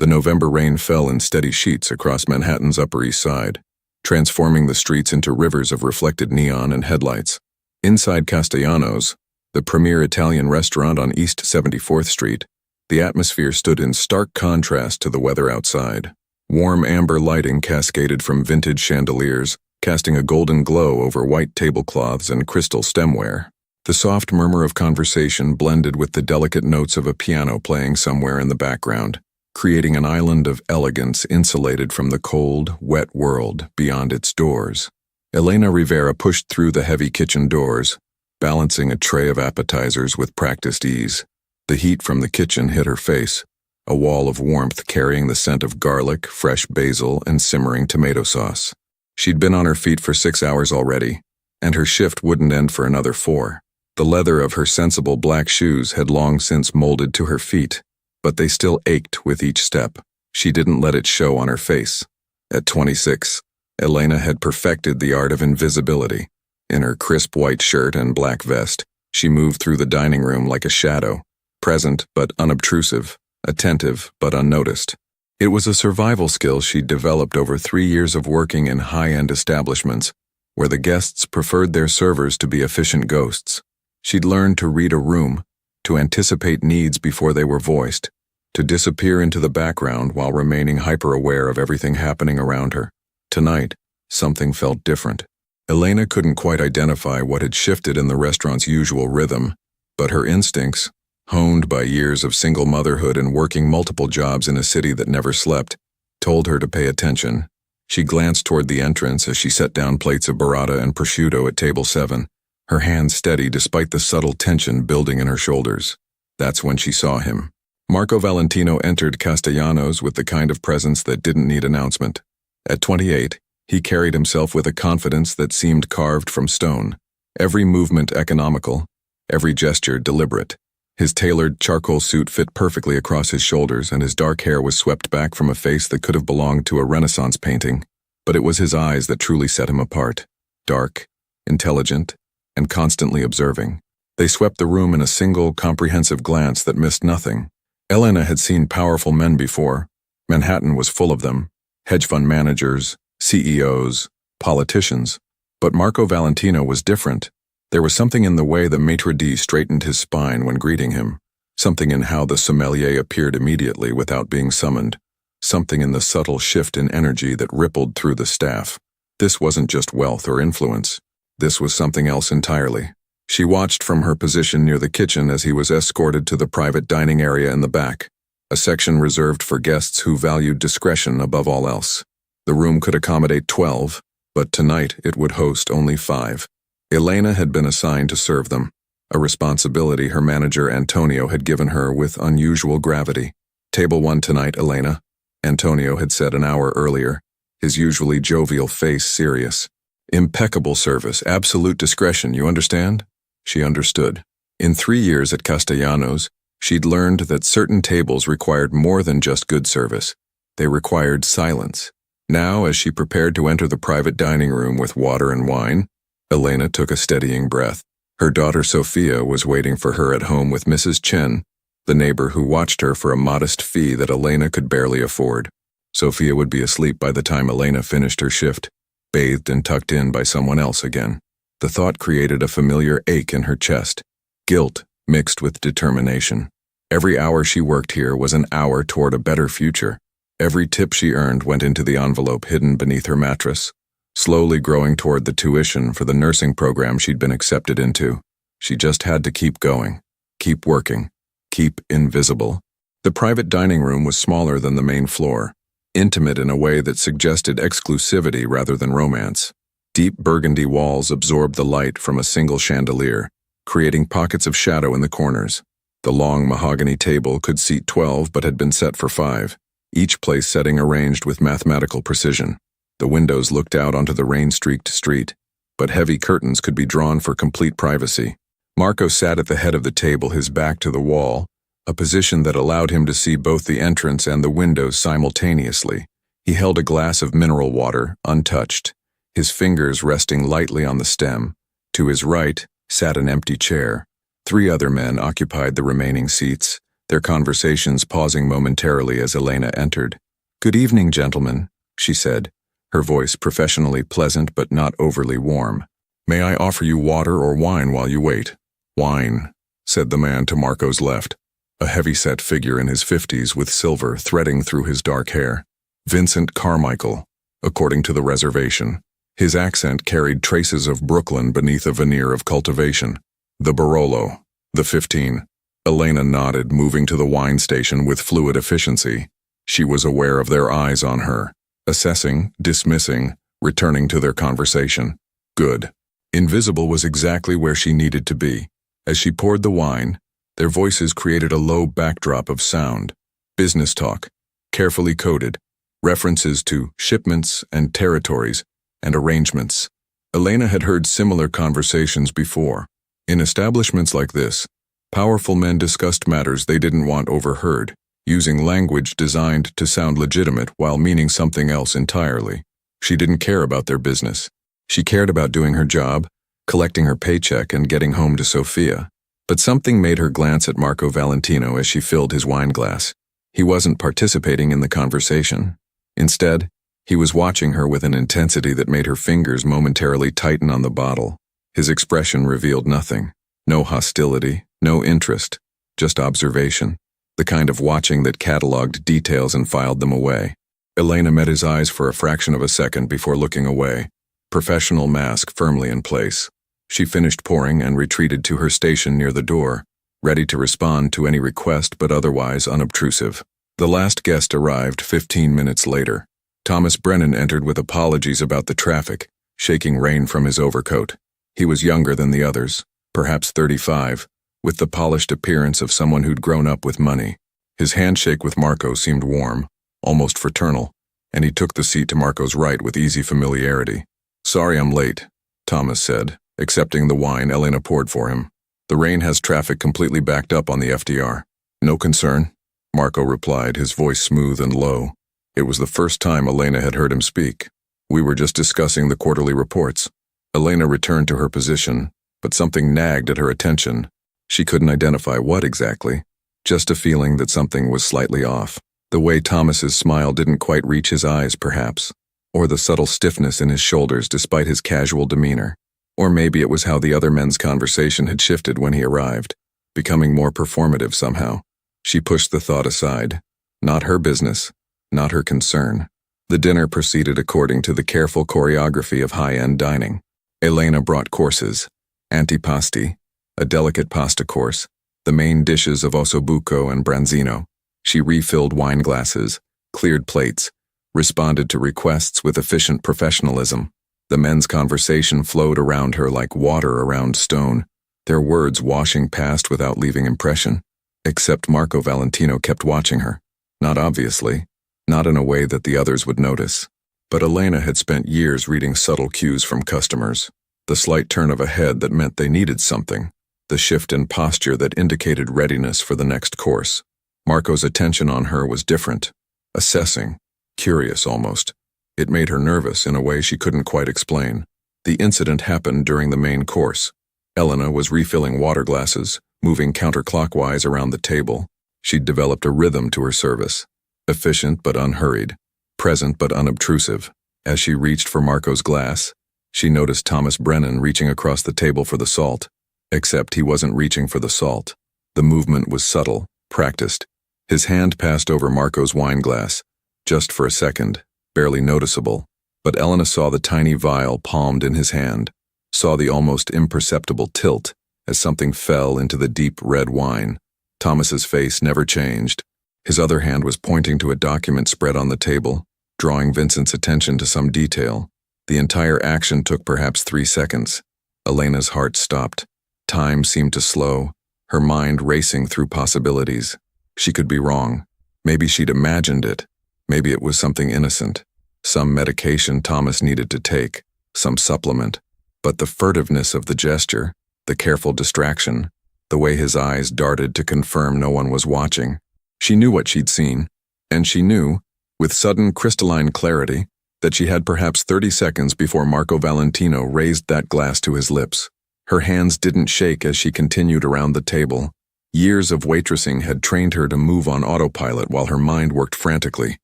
The November rain fell in steady sheets across Manhattan's Upper East Side, transforming the streets into rivers of reflected neon and headlights. Inside Castellanos, the premier Italian restaurant on East 74th Street, the atmosphere stood in stark contrast to the weather outside. Warm amber lighting cascaded from vintage chandeliers, casting a golden glow over white tablecloths and crystal stemware. The soft murmur of conversation blended with the delicate notes of a piano playing somewhere in the background, creating an island of elegance insulated from the cold, wet world beyond its doors. Elena Rivera pushed through the heavy kitchen doors, balancing a tray of appetizers with practiced ease. The heat from the kitchen hit her face, a wall of warmth carrying the scent of garlic, fresh basil, and simmering tomato sauce. She'd been on her feet for 6 hours already, and her shift wouldn't end for another 4. The leather of her sensible black shoes had long since molded to her feet, but they still ached with each step. She didn't let it show on her face. At 26, Elena had perfected the art of invisibility. In her crisp white shirt and black vest, she moved through the dining room like a shadow, present but unobtrusive, attentive but unnoticed. It was a survival skill she'd developed over 3 years of working in high-end establishments, where the guests preferred their servers to be efficient ghosts. She'd learned to read a room, to anticipate needs before they were voiced, to disappear into the background while remaining hyper-aware of everything happening around her. Tonight, something felt different. Elena couldn't quite identify what had shifted in the restaurant's usual rhythm, but her instincts, honed by years of single motherhood and working multiple jobs in a city that never slept, told her to pay attention. She glanced toward the entrance as she set down plates of burrata and prosciutto at table 7, her hands steady despite the subtle tension building in her shoulders. That's when she saw him. Marco Valentino entered Castellanos with the kind of presence that didn't need announcement. At 28, he carried himself with a confidence that seemed carved from stone, every movement economical, every gesture deliberate. His tailored charcoal suit fit perfectly across his shoulders, and his dark hair was swept back from a face that could have belonged to a Renaissance painting. But it was his eyes that truly set him apart. Dark, intelligent, and constantly observing. They swept the room in a single, comprehensive glance that missed nothing. Elena had seen powerful men before. Manhattan was full of them. Hedge fund managers, CEOs, politicians. But Marco Valentino was different. There was something in the way the maitre d' straightened his spine when greeting him, something in how the sommelier appeared immediately without being summoned, something in the subtle shift in energy that rippled through the staff. This wasn't just wealth or influence. This was something else entirely. She watched from her position near the kitchen as he was escorted to the private dining area in the back, a section reserved for guests who valued discretion above all else. The room could accommodate 12, but tonight it would host only 5. Elena had been assigned to serve them, a responsibility her manager Antonio had given her with unusual gravity. "Table 1 tonight, Elena," Antonio had said an hour earlier, his usually jovial face serious. "Impeccable service, absolute discretion, you understand?" She understood. In 3 years at Castellanos, she'd learned that certain tables required more than just good service. They required silence. Now, as she prepared to enter the private dining room with water and wine, Elena took a steadying breath. Her daughter Sophia was waiting for her at home with Mrs. Chen, the neighbor who watched her for a modest fee that Elena could barely afford. Sophia would be asleep by the time Elena finished her shift, bathed and tucked in by someone else again. The thought created a familiar ache in her chest, guilt mixed with determination. Every hour she worked here was an hour toward a better future. Every tip she earned went into the envelope hidden beneath her mattress, slowly growing toward the tuition for the nursing program she'd been accepted into. She just had to keep going, keep working, keep invisible. The private dining room was smaller than the main floor, intimate in a way that suggested exclusivity rather than romance. Deep burgundy walls absorbed the light from a single chandelier, creating pockets of shadow in the corners. The long mahogany table could seat 12 but had been set for 5, each place setting arranged with mathematical precision. The windows looked out onto the rain-streaked street, but heavy curtains could be drawn for complete privacy. Marco sat at the head of the table, his back to the wall, a position that allowed him to see both the entrance and the windows simultaneously. He held a glass of mineral water, untouched, his fingers resting lightly on the stem. To his right sat an empty chair. 3 other men occupied the remaining seats, their conversations pausing momentarily as Elena entered. "Good evening, gentlemen," she said, her voice professionally pleasant but not overly warm. "May I offer you water or wine while you wait?" "Wine," said the man to Marco's left, a heavy-set figure in his 50s with silver threading through his dark hair. Vincent Carmichael, according to the reservation. His accent carried traces of Brooklyn beneath a veneer of cultivation. The Barolo, the 15. Elena nodded, moving to the wine station with fluid efficiency. She was aware of their eyes on her, assessing, dismissing, returning to their conversation. Good. Invisible was exactly where she needed to be. As she poured the wine, their voices created a low backdrop of sound. Business talk, carefully coded, references to shipments and territories and arrangements. Elena had heard similar conversations before. In establishments like this, powerful men discussed matters they didn't want overheard, using language designed to sound legitimate while meaning something else entirely. She didn't care about their business. She cared about doing her job, collecting her paycheck, and getting home to Sofia. But something made her glance at Marco Valentino as she filled his wine glass. He wasn't participating in the conversation. Instead, he was watching her with an intensity that made her fingers momentarily tighten on the bottle. His expression revealed nothing. No hostility, no interest, just observation. The kind of watching that cataloged details and filed them away. Elena met his eyes for a fraction of a second before looking away, professional mask firmly in place. She finished pouring and retreated to her station near the door, ready to respond to any request but otherwise unobtrusive. The last guest arrived 15 minutes later. Thomas Brennan entered with apologies about the traffic, shaking rain from his overcoat. He was younger than the others, perhaps 35, with the polished appearance of someone who'd grown up with money. His handshake with Marco seemed warm, almost fraternal, and he took the seat to Marco's right with easy familiarity. "Sorry I'm late," Thomas said, accepting the wine Elena poured for him. "The rain has traffic completely backed up on the FDR." "No concern," Marco replied, his voice smooth and low. It was the first time Elena had heard him speak. "We were just discussing the quarterly reports." Elena returned to her position, but something nagged at her attention. She couldn't identify what exactly, just a feeling that something was slightly off. The way Thomas's smile didn't quite reach his eyes, perhaps, or the subtle stiffness in his shoulders despite his casual demeanor. Or maybe it was how the other men's conversation had shifted when he arrived, becoming more performative somehow. She pushed the thought aside. Not her business, not her concern. The dinner proceeded according to the careful choreography of high-end dining. Elena brought courses, antipasti, a delicate pasta course, the main dishes of ossobuco and branzino. She refilled wine glasses, cleared plates, responded to requests with efficient professionalism. The men's conversation flowed around her like water around stone, their words washing past without leaving impression. Except Marco Valentino kept watching her. Not obviously, not in a way that the others would notice. But Elena had spent years reading subtle cues from customers. The slight turn of a head that meant they needed something. The shift in posture that indicated readiness for the next course. Marco's attention on her was different. Assessing. Curious almost. It made her nervous in a way she couldn't quite explain. The incident happened during the main course. Elena was refilling water glasses, moving counterclockwise around the table. She'd developed a rhythm to her service. Efficient but unhurried. Present but unobtrusive. As she reached for Marco's glass, she noticed Thomas Brennan reaching across the table for the salt. Except he wasn't reaching for the salt. The movement was subtle, practiced. His hand passed over Marco's wine glass, just for a second, barely noticeable. But Elena saw the tiny vial palmed in his hand, saw the almost imperceptible tilt as something fell into the deep red wine. Thomas's face never changed. His other hand was pointing to a document spread on the table, drawing Vincent's attention to some detail. The entire action took perhaps 3 seconds. Elena's heart stopped. Time seemed to slow, her mind racing through possibilities. She could be wrong. Maybe she'd imagined it. Maybe it was something innocent. Some medication Thomas needed to take, some supplement. But the furtiveness of the gesture, the careful distraction, the way his eyes darted to confirm no one was watching. She knew what she'd seen, and she knew, with sudden crystalline clarity, that she had perhaps 30 seconds before Marco Valentino raised that glass to his lips. Her hands didn't shake as she continued around the table. Years of waitressing had trained her to move on autopilot while her mind worked frantically.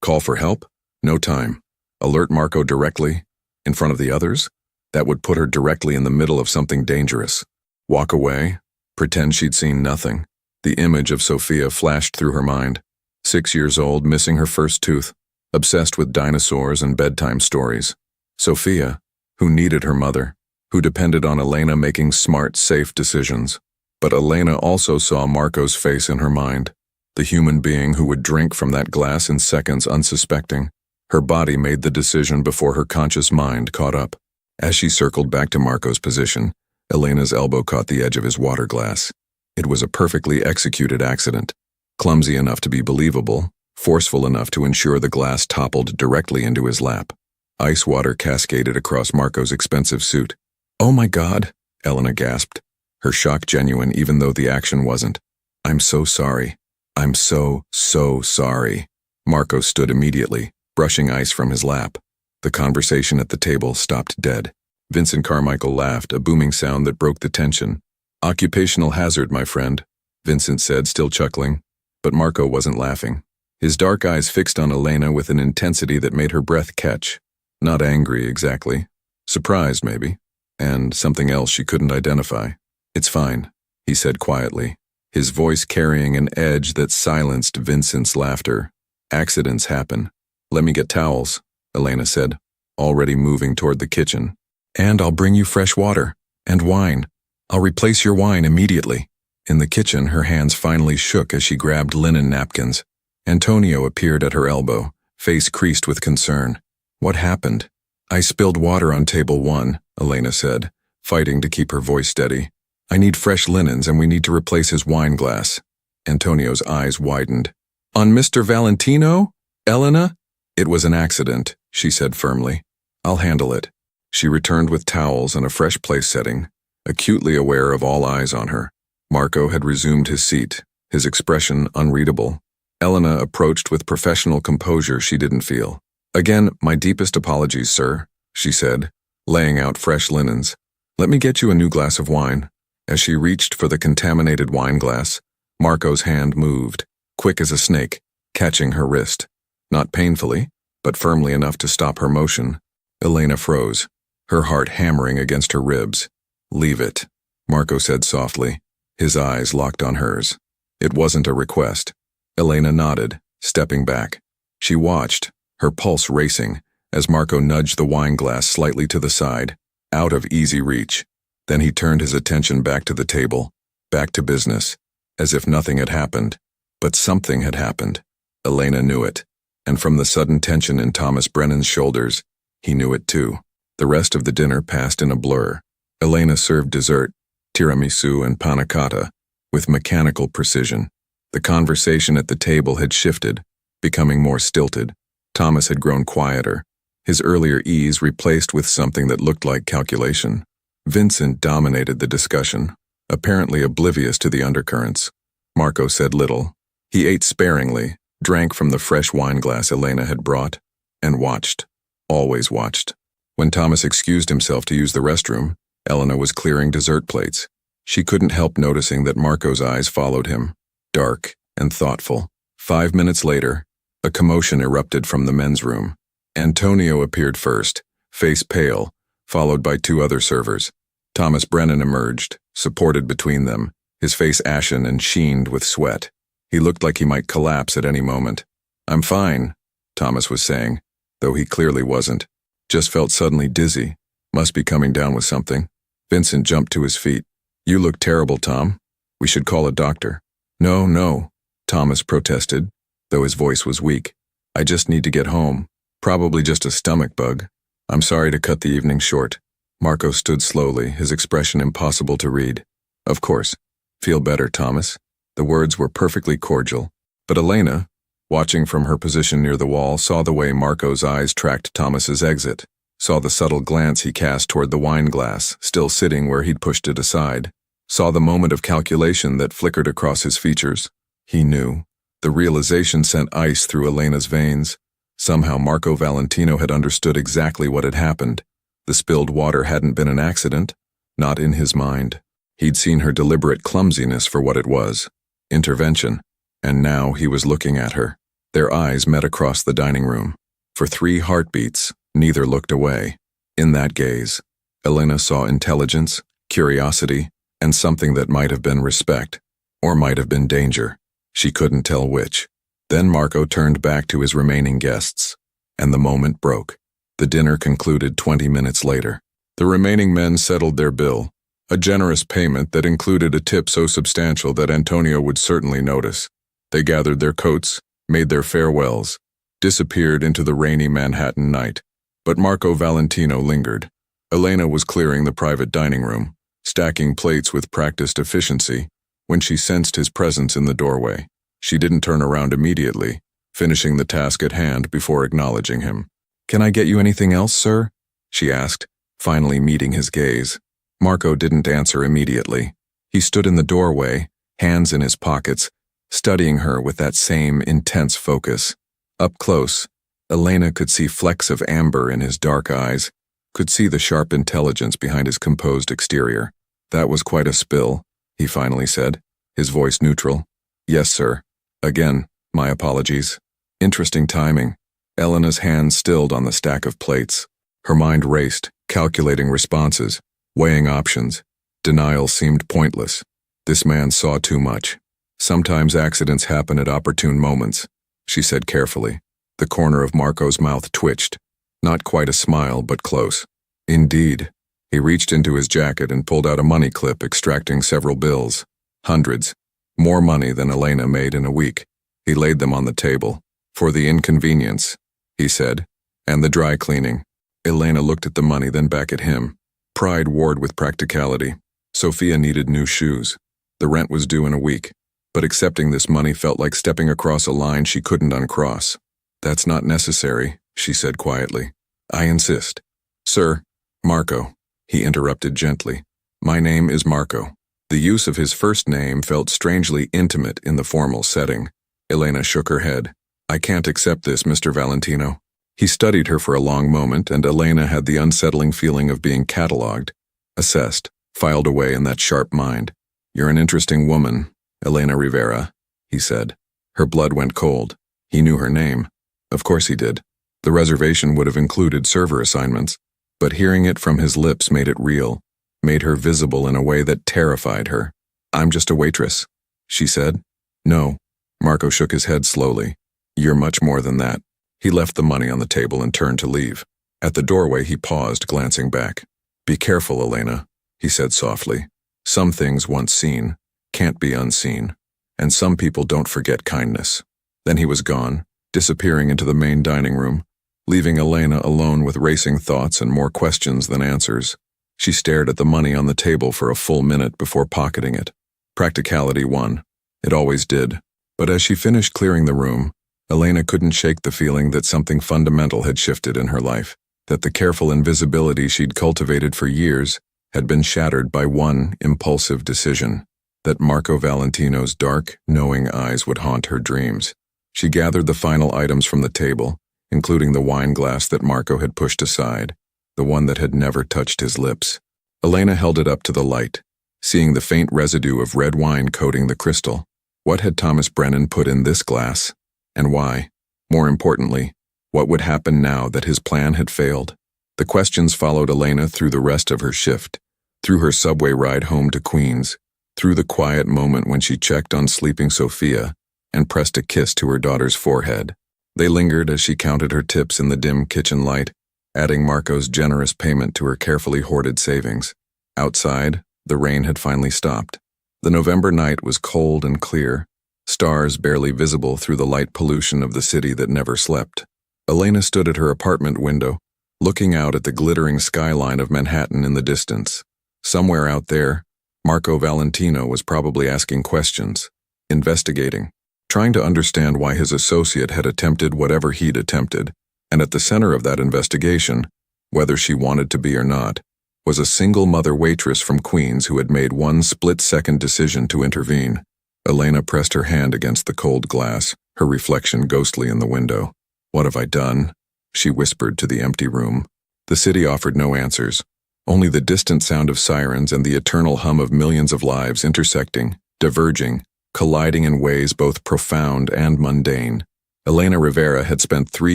Call for help? No time. Alert Marco directly? In front of the others? That would put her directly in the middle of something dangerous. Walk away? Pretend she'd seen nothing. The image of Sophia flashed through her mind. 6 years old, missing her first tooth, obsessed with dinosaurs and bedtime stories. Sophia, who needed her mother, who depended on Elena making smart, safe decisions. But Elena also saw Marco's face in her mind, the human being who would drink from that glass in seconds unsuspecting. Her body made the decision before her conscious mind caught up. As she circled back to Marco's position, Elena's elbow caught the edge of his water glass. It was a perfectly executed accident, clumsy enough to be believable, forceful enough to ensure the glass toppled directly into his lap. Ice water cascaded across Marco's expensive suit. "Oh my God," Elena gasped, her shock genuine even though the action wasn't. "I'm so sorry. I'm so sorry." Marco stood immediately, brushing ice from his lap. The conversation at the table stopped dead. Vincent Carmichael laughed, a booming sound that broke the tension. "Occupational hazard, my friend," Vincent said, still chuckling. But Marco wasn't laughing. His dark eyes fixed on Elena with an intensity that made her breath catch. Not angry, exactly. Surprised, maybe. And something else she couldn't identify. "It's fine," he said quietly, his voice carrying an edge that silenced Vincent's laughter. "Accidents happen. Let me get towels," Elena said, already moving toward the kitchen. "And I'll bring you fresh water. And wine. I'll replace your wine immediately." In the kitchen, her hands finally shook as she grabbed linen napkins. Antonio appeared at her elbow, face creased with concern. "What happened?" "I spilled water on table 1, Elena said, fighting to keep her voice steady. "I need fresh linens and we need to replace his wine glass." Antonio's eyes widened. "On Mr. Valentino? Elena?" "It was an accident," she said firmly. "I'll handle it." She returned with towels and a fresh place setting, acutely aware of all eyes on her. Marco had resumed his seat, his expression unreadable. Elena approached with professional composure she didn't feel. "Again, my deepest apologies, sir," she said, laying out fresh linens. "Let me get you a new glass of wine." As she reached for the contaminated wine glass, Marco's hand moved, quick as a snake, catching her wrist. Not painfully, but firmly enough to stop her motion. Elena froze, her heart hammering against her ribs. "Leave it," Marco said softly, his eyes locked on hers. It wasn't a request. Elena nodded, stepping back. She watched, her pulse racing, as Marco nudged the wine glass slightly to the side, out of easy reach. Then he turned his attention back to the table, back to business, as if nothing had happened. But something had happened. Elena knew it. And from the sudden tension in Thomas Brennan's shoulders, he knew it too. The rest of the dinner passed in a blur. Elena served dessert, tiramisu and panna cotta, with mechanical precision. The conversation at the table had shifted, becoming more stilted. Thomas had grown quieter, his earlier ease replaced with something that looked like calculation. Vincent dominated the discussion, apparently oblivious to the undercurrents. Marco said little. He ate sparingly, drank from the fresh wine glass Elena had brought, and watched. Always watched. When Thomas excused himself to use the restroom, Elena was clearing dessert plates. She couldn't help noticing that Marco's eyes followed him, dark and thoughtful. 5 minutes later, a commotion erupted from the men's room. Antonio appeared first, face pale, followed by 2 other servers. Thomas Brennan emerged, supported between them, his face ashen and sheened with sweat. He looked like he might collapse at any moment. "I'm fine," Thomas was saying, though he clearly wasn't. "Just felt suddenly dizzy. Must be coming down with something." Vincent jumped to his feet. "You look terrible, Tom. We should call a doctor." No, Thomas protested, though his voice was weak. "I just need to get home. Probably just a stomach bug. I'm sorry to cut the evening short." Marco stood slowly, his expression impossible to read. "Of course. Feel better, Thomas." The words were perfectly cordial. But Elena, watching from her position near the wall, saw the way Marco's eyes tracked Thomas's exit, saw the subtle glance he cast toward the wine glass, still sitting where he'd pushed it aside, saw the moment of calculation that flickered across his features. He knew. The realization sent ice through Elena's veins. Somehow Marco Valentino had understood exactly what had happened. The spilled water hadn't been an accident, not in his mind. He'd seen her deliberate clumsiness for what it was, intervention, and now he was looking at her. Their eyes met across the dining room. For 3 heartbeats, neither looked away. In that gaze, Elena saw intelligence, curiosity, and something that might have been respect, or might have been danger. She couldn't tell which. Then Marco turned back to his remaining guests, and the moment broke. The dinner concluded 20 minutes later. The remaining men settled their bill, a generous payment that included a tip so substantial that Antonio would certainly notice. They gathered their coats, made their farewells, disappeared into the rainy Manhattan night. But Marco Valentino lingered. Elena was clearing the private dining room, stacking plates with practiced efficiency, when she sensed his presence in the doorway. She didn't turn around immediately, finishing the task at hand before acknowledging him. "Can I get you anything else, sir?" she asked, finally meeting his gaze. Marco didn't answer immediately. He stood in the doorway, hands in his pockets, studying her with that same intense focus. Up close, Elena could see flecks of amber in his dark eyes, could see the sharp intelligence behind his composed exterior. "That was quite a spill," he finally said, his voice neutral. "Yes, sir. Again, my apologies." Interesting timing. Elena's hands stilled on the stack of plates. Her mind raced, calculating responses, weighing options. Denial seemed pointless. This man saw too much. "Sometimes accidents happen at opportune moments," she said carefully. The corner of Marco's mouth twitched. Not quite a smile, but close. "Indeed." He reached into his jacket and pulled out a money clip, extracting several bills. Hundreds. More money than Elena made in a week. He laid them on the table. "For the inconvenience," he said, "and the dry cleaning." Elena looked at the money, then back at him. Pride warred with practicality. Sophia needed new shoes. The rent was due in a week, but accepting this money felt like stepping across a line she couldn't uncross. "That's not necessary," she said quietly. "I insist." "Sir, Marco," he interrupted gently. "My name is Marco." The use of his first name felt strangely intimate in the formal setting. Elena shook her head. "I can't accept this, Mr. Valentino." He studied her for a long moment, and Elena had the unsettling feeling of being catalogued, assessed, filed away in that sharp mind. "You're an interesting woman, Elena Rivera," he said. Her blood went cold. He knew her name. Of course he did. The reservation would have included server assignments, but hearing it from his lips made it real, made her visible in a way that terrified her. "I'm just a waitress," she said. "No." Marco shook his head slowly. "You're much more than that." He left the money on the table and turned to leave. At the doorway he paused, glancing back. "Be careful, Elena," he said softly. "Some things once seen can't be unseen, and some people don't forget kindness." Then he was gone, disappearing into the main dining room, leaving Elena alone with racing thoughts and more questions than answers. She stared at the money on the table for a full minute before pocketing it. Practicality won. It always did. But as she finished clearing the room, Elena couldn't shake the feeling that something fundamental had shifted in her life, that the careful invisibility she'd cultivated for years had been shattered by one impulsive decision, that Marco Valentino's dark, knowing eyes would haunt her dreams. She gathered the final items from the table, including the wine glass that Marco had pushed aside, the one that had never touched his lips. Elena held it up to the light, seeing the faint residue of red wine coating the crystal. What had Thomas Brennan put in this glass? And why? More importantly, what would happen now that his plan had failed? The questions followed Elena through the rest of her shift, through her subway ride home to Queens, through the quiet moment when she checked on sleeping Sophia and pressed a kiss to her daughter's forehead. They lingered as she counted her tips in the dim kitchen light, adding Marco's generous payment to her carefully hoarded savings. Outside, the rain had finally stopped. The November night was cold and clear, stars barely visible through the light pollution of the city that never slept. Elena stood at her apartment window, looking out at the glittering skyline of Manhattan in the distance. Somewhere out there, Marco Valentino was probably asking questions, investigating, trying to understand why his associate had attempted whatever he'd attempted, and at the center of that investigation, whether she wanted to be or not, was a single mother waitress from Queens who had made one split-second decision to intervene. Elena pressed her hand against the cold glass, her reflection ghostly in the window. "What have I done?" she whispered to the empty room. The city offered no answers. Only the distant sound of sirens and the eternal hum of millions of lives intersecting, diverging, colliding in ways both profound and mundane. Elena Rivera had spent 3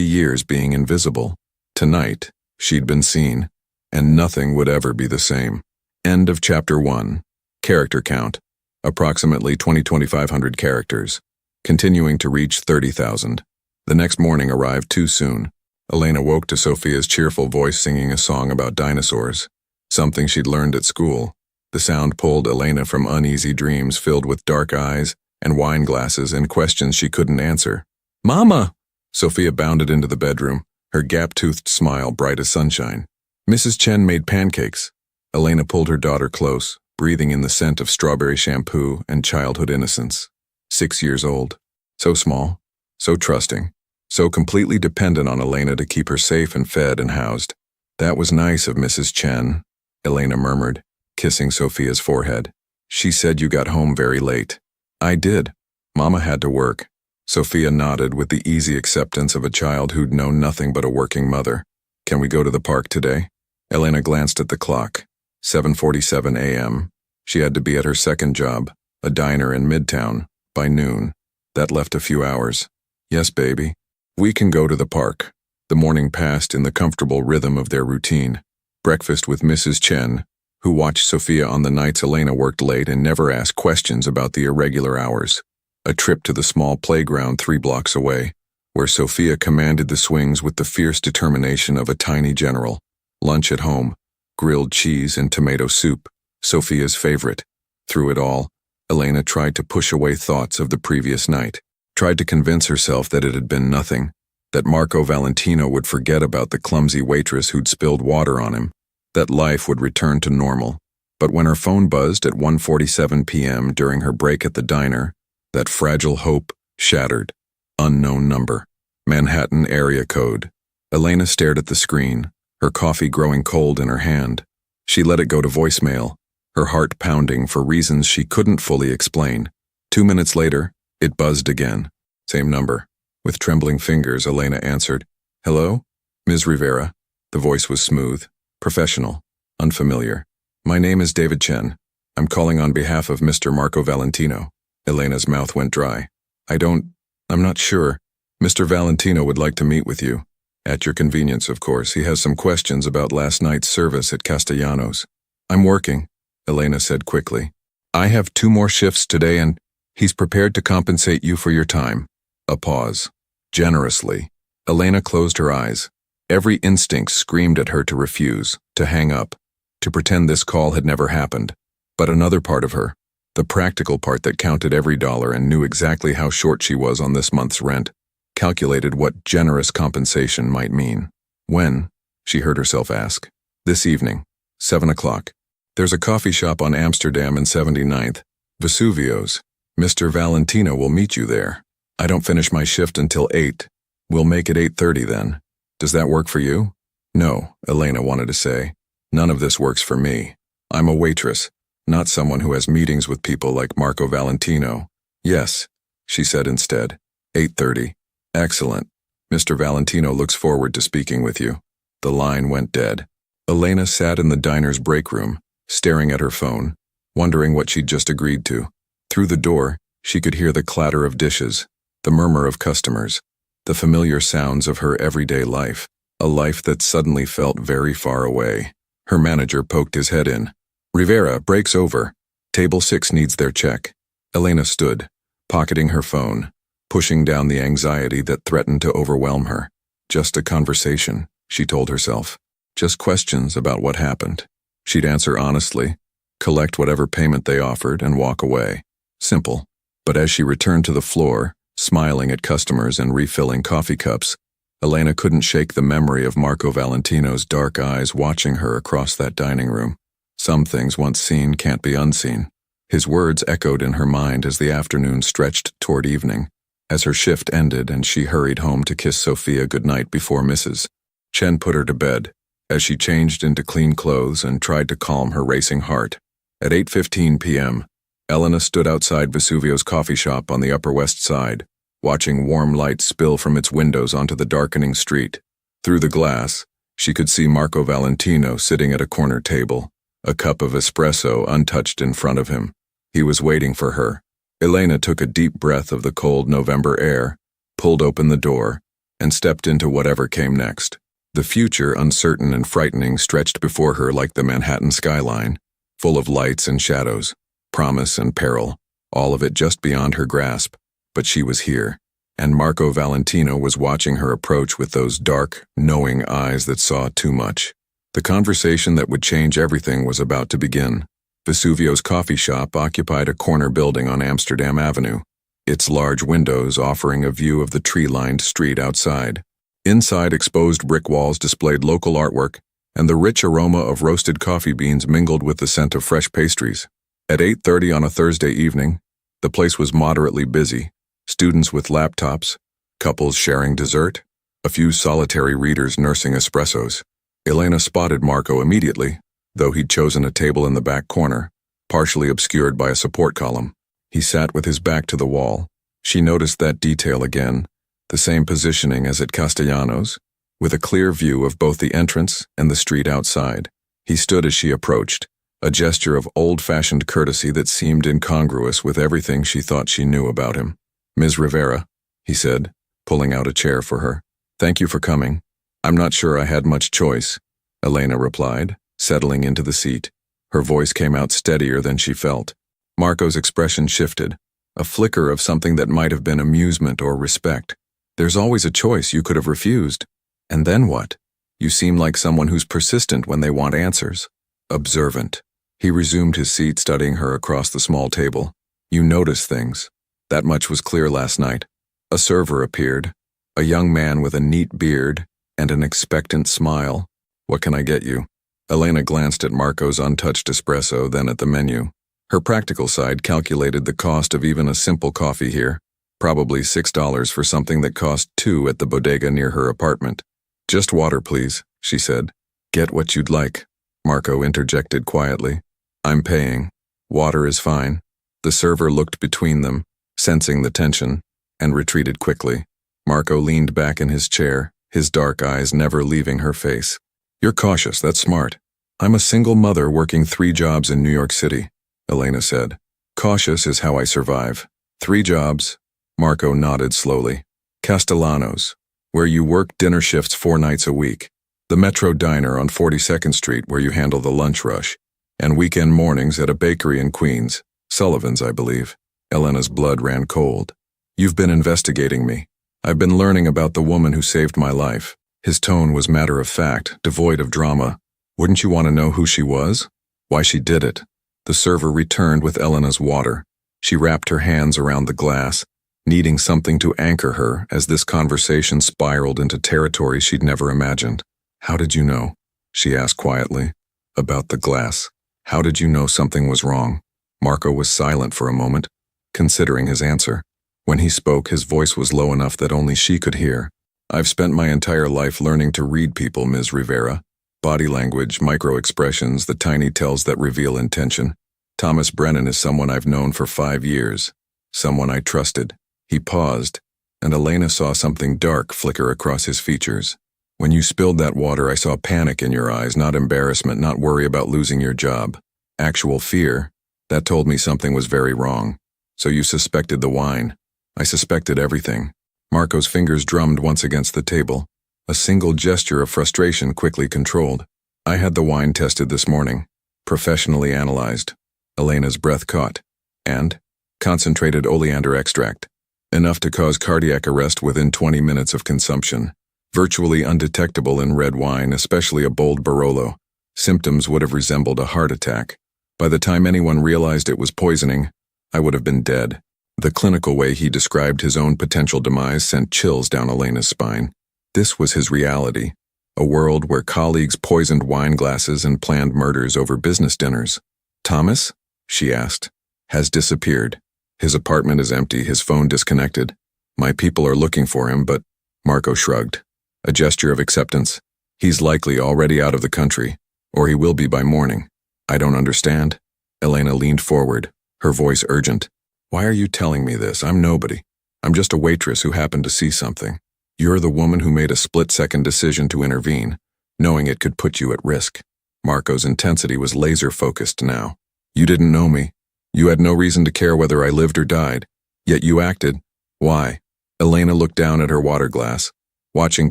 years being invisible. Tonight, she'd been seen, and nothing would ever be the same. End of Chapter 1. Character count. Approximately 2,500 characters. Continuing to reach 30,000. The next morning arrived too soon. Elena woke to Sophia's cheerful voice singing a song about dinosaurs. Something she'd learned at school. The sound pulled Elena from uneasy dreams filled with dark eyes and wine glasses and questions she couldn't answer. "Mama!" Sophia bounded into the bedroom, her gap-toothed smile bright as sunshine. Mrs. Chen made pancakes. Elena pulled her daughter close, breathing in the scent of strawberry shampoo and childhood innocence. 6 years old. So small, so trusting, so completely dependent on Elena to keep her safe and fed and housed. "That was nice of Mrs. Chen," Elena murmured, kissing Sophia's forehead. "She said you got home very late." "I did. Mama had to work." Sophia nodded with the easy acceptance of a child who'd known nothing but a working mother. "Can we go to the park today?" Elena glanced at the clock. 7:47 a.m. She had to be at her second job, a diner in Midtown, by noon. That left a few hours. "Yes, baby. We can go to the park." The morning passed in the comfortable rhythm of their routine. Breakfast with Mrs. Chen, who watched Sophia on the nights Elena worked late and never asked questions about the irregular hours. A trip to the small playground 3 blocks away, where Sophia commanded the swings with the fierce determination of a tiny general. Lunch at home, grilled cheese and tomato soup, Sophia's favorite. Through it all, Elena tried to push away thoughts of the previous night, tried to convince herself that it had been nothing, that Marco Valentino would forget about the clumsy waitress who'd spilled water on him, that life would return to normal. But when her phone buzzed at 1:47 p.m. during her break at the diner, that fragile hope shattered. Unknown number. Manhattan area code. Elena stared at the screen, her coffee growing cold in her hand. She let it go to voicemail, her heart pounding for reasons she couldn't fully explain. 2 minutes later, it buzzed again. Same number. With trembling fingers, Elena answered. "Hello? Ms. Rivera." The voice was smooth, professional, unfamiliar. "My name is David Chen. I'm calling on behalf of Mr. Marco Valentino." Elena's mouth went dry. I'm not sure. Mr. Valentino would like to meet with you. At your convenience, of course. He has some questions about last night's service at Castellanos. "I'm working," Elena said quickly. "I have 2 more shifts today and he's prepared to compensate you for your time." A pause. Generously. Elena closed her eyes. Every instinct screamed at her to refuse, to hang up, to pretend this call had never happened. But another part of her, the practical part that counted every dollar and knew exactly how short she was on this month's rent, calculated what generous compensation might mean. "When?" she heard herself ask. "This evening, 7 o'clock. There's a coffee shop on Amsterdam and 79th, Vesuvio's. Mr. Valentino will meet you there. I don't finish my shift until 8. We'll make it 8:30 then. Does that work for you?" "No," Elena wanted to say. "None of this works for me. I'm a waitress, not someone who has meetings with people like Marco Valentino." "Yes," she said instead. 8:30. "Excellent. Mr. Valentino looks forward to speaking with you." The line went dead. Elena sat in the diner's break room, staring at her phone, wondering what she'd just agreed to. Through the door, she could hear the clatter of dishes, the murmur of customers, the familiar sounds of her everyday life, a life that suddenly felt very far away. Her manager poked his head in. "Rivera, break's over. Table 6 needs their check." Elena stood, pocketing her phone, pushing down the anxiety that threatened to overwhelm her. Just a conversation, she told herself. Just questions about what happened. She'd answer honestly, collect whatever payment they offered, and walk away. Simple. But as she returned to the floor, smiling at customers and refilling coffee cups, Elena couldn't shake the memory of Marco Valentino's dark eyes watching her across that dining room. Some things once seen can't be unseen. His words echoed in her mind as the afternoon stretched toward evening, as her shift ended and she hurried home to kiss Sophia goodnight before Mrs. Chen put her to bed, as she changed into clean clothes and tried to calm her racing heart. At 8:15 p.m., Elena stood outside Vesuvio's coffee shop on the Upper West Side, watching warm light spill from its windows onto the darkening street. Through the glass, She could see Marco Valentino sitting at a corner table, a cup of espresso untouched in front of him. He was waiting for her. Elena took a deep breath of the cold November air, pulled open the door, and stepped into whatever came next. The future, uncertain and frightening, stretched before her like the Manhattan skyline, full of lights and shadows, promise and peril, all of it just beyond her grasp. But she was here, and Marco Valentino was watching her approach with those dark, knowing eyes that saw too much. The conversation that would change everything was about to begin. Vesuvio's coffee shop occupied a corner building on Amsterdam Avenue, its large windows offering a view of the tree-lined street outside. Inside, exposed brick walls displayed local artwork, and the rich aroma of roasted coffee beans mingled with the scent of fresh pastries. At 8:30 on a Thursday evening, the place was moderately busy. Students with laptops, couples sharing dessert, a few solitary readers nursing espressos. Elena spotted Marco immediately, though he'd chosen a table in the back corner, partially obscured by a support column. He sat with his back to the wall. She noticed that detail again, the same positioning as at Castellanos, with a clear view of both the entrance and the street outside. He stood as she approached, a gesture of old-fashioned courtesy that seemed incongruous with everything she thought she knew about him. "Ms. Rivera," he said, pulling out a chair for her. "Thank you for coming. I'm not sure I had much choice," Elena replied, settling into the seat. Her voice came out steadier than she felt. Marco's expression shifted, a flicker of something that might have been amusement or respect. "There's always a choice. You could have refused. And then what? You seem like someone who's persistent when they want answers." Observant. He resumed his seat, studying her across the small table. "You notice things. That much was clear last night." A server appeared, a young man with a neat beard and an expectant smile. "What can I get you?" Elena glanced at Marco's untouched espresso, then at the menu. Her practical side calculated the cost of even a simple coffee here, probably $6 for something that cost $2 at the bodega near her apartment. "Just water, please," she said. "Get what you'd like," Marco interjected quietly. "I'm paying. Water is fine." The server looked between them, sensing the tension, and retreated quickly. Marco leaned back in his chair, his dark eyes never leaving her face. "You're cautious, that's smart. I'm a single mother working 3 jobs in New York City," Elena said. "Cautious is how I survive. 3 jobs?" Marco nodded slowly. "Castellanos, where you work dinner shifts 4 nights a week. The Metro Diner on 42nd Street, where you handle the lunch rush. And weekend mornings at a bakery in Queens, Sullivan's, I believe." Elena's blood ran cold. "You've been investigating me. I've been learning about the woman who saved my life." His tone was matter-of-fact, devoid of drama. "Wouldn't you want to know who she was? Why she did it?" The server returned with Elena's water. She wrapped her hands around the glass, needing something to anchor her as this conversation spiraled into territory she'd never imagined. "How did you know?" she asked quietly. "About the glass. How did you know something was wrong?" Marco was silent for a moment, considering his answer. When he spoke, his voice was low enough that only she could hear. "I've spent my entire life learning to read people, Ms. Rivera. Body language, micro-expressions, the tiny tells that reveal intention. Thomas Brennan is someone I've known for 5 years. Someone I trusted." He paused, and Elena saw something dark flicker across his features. "When you spilled that water, I saw panic in your eyes, not embarrassment, not worry about losing your job. Actual fear. That told me something was very wrong. So you suspected the wine." "I suspected everything." Marco's fingers drummed once against the table, a single gesture of frustration quickly controlled. "I had the wine tested this morning, professionally analyzed." Elena's breath caught. "And?" "Concentrated oleander extract. Enough to cause cardiac arrest within 20 minutes of consumption. Virtually undetectable in red wine, especially a bold Barolo. Symptoms would have resembled a heart attack. By the time anyone realized it was poisoning, I would have been dead." The clinical way he described his own potential demise sent chills down Elena's spine. This was his reality, a world where colleagues poisoned wine glasses and planned murders over business dinners. "Thomas?" she asked. "Has disappeared. His apartment is empty, his phone disconnected. My people are looking for him, but—" Marco shrugged, a gesture of acceptance. "He's likely already out of the country, or he will be by morning." "I don't understand." Elena leaned forward, her voice urgent. "Why are you telling me this? I'm nobody. I'm just a waitress who happened to see something. You're the woman who made a split-second decision to intervene. knowing it could put you at risk. Marco's intensity was laser-focused now. You didn't know me. You had no reason to care whether I lived or died. Yet you acted. Why? Elena looked down at her water glass, watching